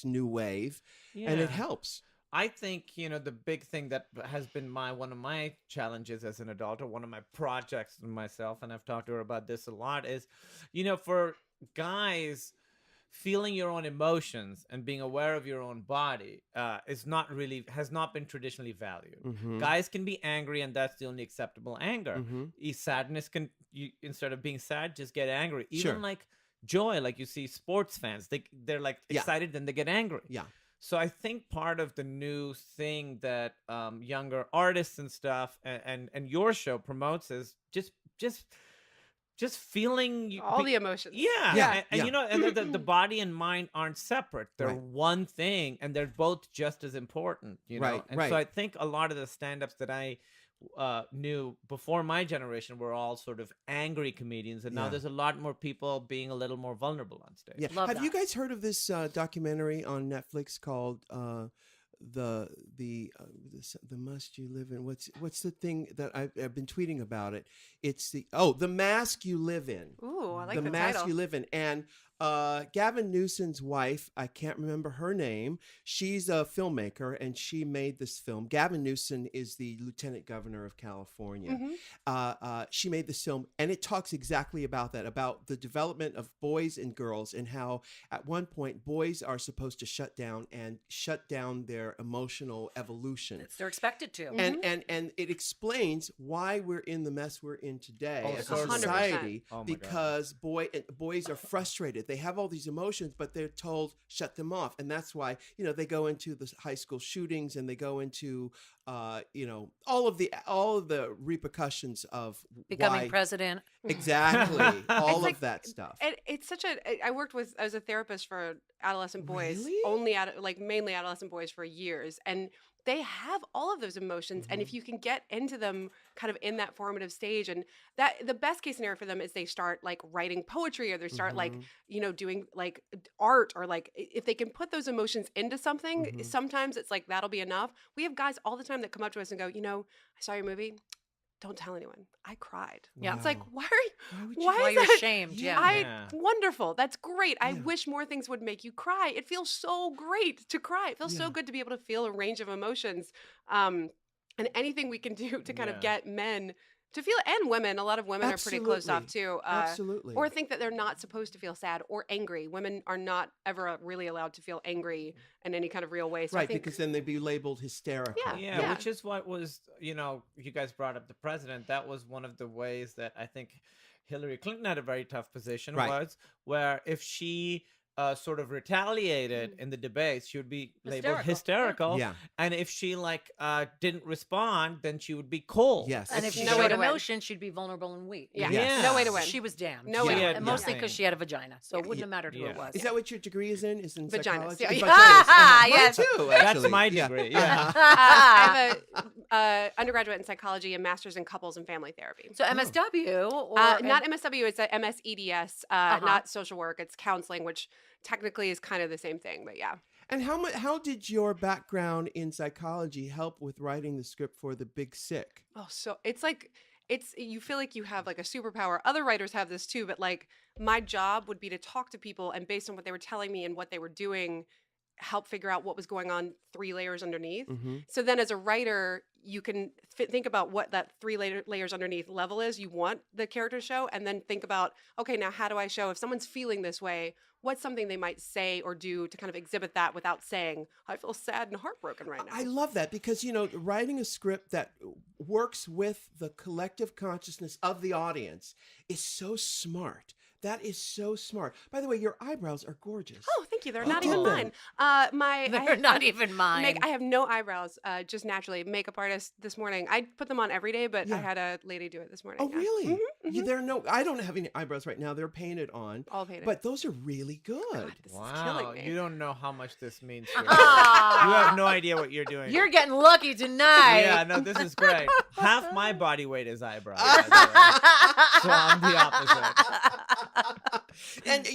new wave, and it helps. I think, the big thing that has been one of my challenges as an adult, or one of my projects with myself, and I've talked to her about this a lot, is, for guys, feeling your own emotions and being aware of your own body has not been traditionally valued. Guys can be angry, and that's the only acceptable anger. Sadness instead of being sad, just get angry. Even like joy, like you see sports fans, they're like excited, then they get angry. Yeah. So I think part of the new thing that younger artists and stuff and your show promotes is just feeling all the emotions. Yeah. And the body and mind aren't separate. They're one thing, and they're both just as important, know? So I think a lot of the stand-ups that I knew before my generation were all sort of angry comedians, and now there's a lot more people being a little more vulnerable on stage. Yeah. Have you guys heard of this documentary on Netflix called the Must You Live In? What's the thing that I've been tweeting about it? It's the Mask You Live In. Ooh, I like the Mask title. You Live In. And Gavin Newsom's wife, I can't remember her name. She's a filmmaker, and she made this film. Gavin Newsom is the Lieutenant Governor of California. She made this film, and it talks exactly about that, about the development of boys and girls, and how at one point boys are supposed to shut down their emotional evolution. They're expected to. And it explains why we're in the mess we're in today as a 100%. society, Oh my because boys are frustrated. They have all these emotions, but they're told shut them off, and that's why they go into the high school shootings, and they go into all of the repercussions of Becoming president. Exactly, all of that stuff. And it's such I worked as a therapist for adolescent boys, Really? mainly adolescent boys for years, and they have all of those emotions. And if you can get into them kind of in that formative stage, and that the best case scenario for them is they start like writing poetry, or they start like doing like art, or like if they can put those emotions into something, sometimes it's like that'll be enough. We have guys all the time that come up to us and go, I saw your movie. Don't tell anyone. I cried. Yeah. It's like, why Why are is you that? ashamed? Yeah. Wonderful. That's great. I wish more things would make you cry. It feels so great to cry. It feels so good to be able to feel a range of emotions. And anything we can do to kind of get men to feel, and women, a lot of women are pretty closed off too. Absolutely. Or think that they're not supposed to feel sad or angry. Women are not ever really allowed to feel angry in any kind of real way. So I think, because then they'd be labeled hysterical. Yeah. Which is what was, you guys brought up the president. That was one of the ways that I think Hillary Clinton had a very tough position, was where if she sort of retaliated in the debates, she would be labeled hysterical. Yeah. And if she didn't respond, then she would be cold. Yes. And if she No way showed to win. emotion, she'd be vulnerable and weak. Yeah. Yes. No way to win. She was damned. No way to win. And mostly Yeah. because she had a vagina. So it wouldn't have mattered who it was. Is that what your degree is in? Is in Vaginas. psychology? Yeah. Vaginas. Mine Mine too, actually. That's my degree. Yeah. I have a undergraduate in psychology and master's in couples and family therapy. So MSW or Not MSW, it's a MSEDS, not social work. It's counseling, which technically is kind of the same thing, but yeah. And how did your background in psychology help with writing the script for The Big Sick? Oh, so you feel like you have like a superpower. Other writers have this too, but like my job would be to talk to people, and based on what they were telling me and what they were doing, help figure out what was going on 3 layers underneath. So then as a writer, you can think about what that 3 layers underneath level is you want the character to show, and then think about, okay, now how do I show if someone's feeling this way, what's something they might say or do to kind of exhibit that without saying, I feel sad and heartbroken right now. I love that, because writing a script that works with the collective consciousness of the audience is so smart. That is so smart. By the way, your eyebrows are gorgeous. Oh, thank you. They're not did even them? mine. They're not even mine. I have no eyebrows, just naturally. Makeup artist this morning. I put them on every day, but I had a lady do it this morning. Oh, yeah. really? I don't have any eyebrows right now. They're painted on. All painted. But those are really good. God, this is killing me. You don't know how much this means to me. You have no idea what you're doing. You're getting lucky tonight. Yeah, no, this is great. Half my body weight is eyebrows, by the way. So I'm the opposite. And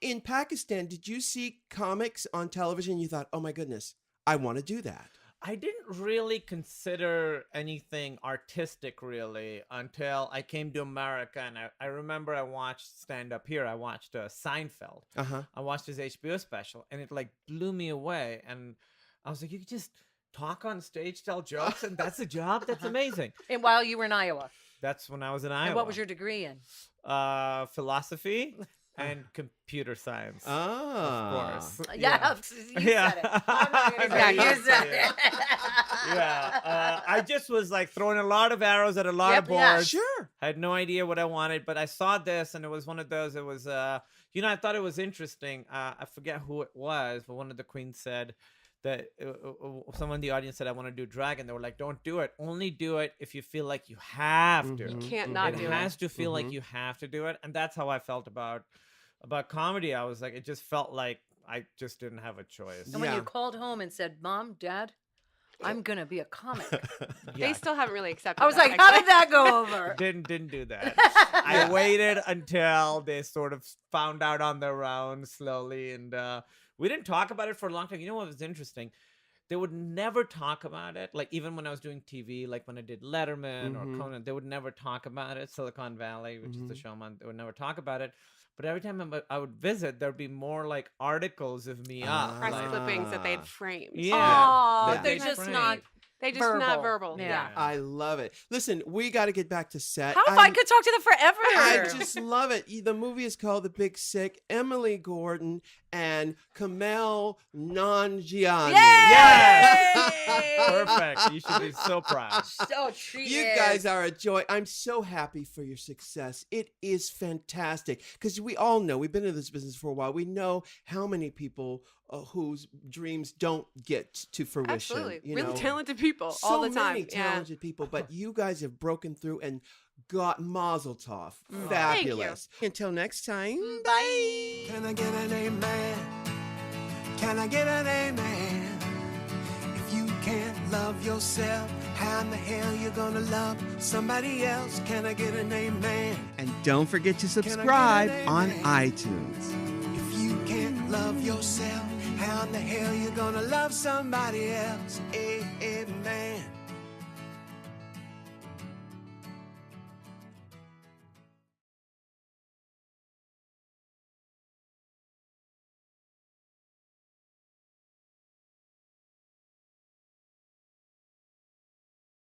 in Pakistan, did you see comics on television? You thought, oh my goodness, I want to do that. I didn't really consider anything artistic really until I came to America, and I remember I watched stand-up here. I watched Seinfeld. I watched his HBO special, and it blew me away. And I was like, you could just talk on stage, tell jokes, and that's a job? That's amazing. And while you were in Iowa. That's when I was in Iowa. And what was your degree in? Philosophy and computer science. Ah. Of course. Yeah. You said it. I'm not gonna say you said it. Yeah. I just was like throwing a lot of arrows at a lot of yeah. boards. Sure. I had no idea what I wanted, but I saw this and it was one of those, it was, I thought it was interesting. I forget who it was, but one of the queens said that someone in the audience said, I want to do drag. And they were like, don't do it. Only do it if you feel like you have to. You can't not do It it. has to feel like you have to do it. And that's how I felt about comedy. I was like, it just felt like I just didn't have a choice. And when you called home and said, Mom, Dad, I'm going to be a comic. They still haven't really accepted I was that, like, how did that go over? Didn't do that. I waited until they sort of found out on their own slowly. And we didn't talk about it for a long time. You know what was interesting? They would never talk about it. Like even when I was doing TV, like when I did Letterman or Conan, they would never talk about it. Silicon Valley, which is the show I'm on, they would never talk about it. But every time I would visit, there'd be more like articles of me up. Press like, clippings that they'd framed. Yeah. Oh, Yeah. they're They just framed. not. They just Verbal. not verbal. Yeah. I love it. Listen, we got to get back to set. How if I could talk to them forever? I just love it. The movie is called The Big Sick. Emily Gordon and Kumail Nanjiani. Yay! Perfect. You should be so proud. So treated. You guys are a joy. I'm so happy for your success. It is fantastic because we all know, we've been in this business for a while. We know how many people whose dreams don't get to fruition. Absolutely. You Really know? talented people So all the time. many Yeah. talented people, but you guys have broken through and got mazel tov. Thank Fabulous. Until next time. Bye. Can I get an amen? Can I get an amen? If you can't love yourself, how in the hell you gonna love somebody else? Can I get an amen? And don't forget to Can I get subscribe an on amen? iTunes. If you can't love yourself, how in the hell you gonna love somebody else? Amen.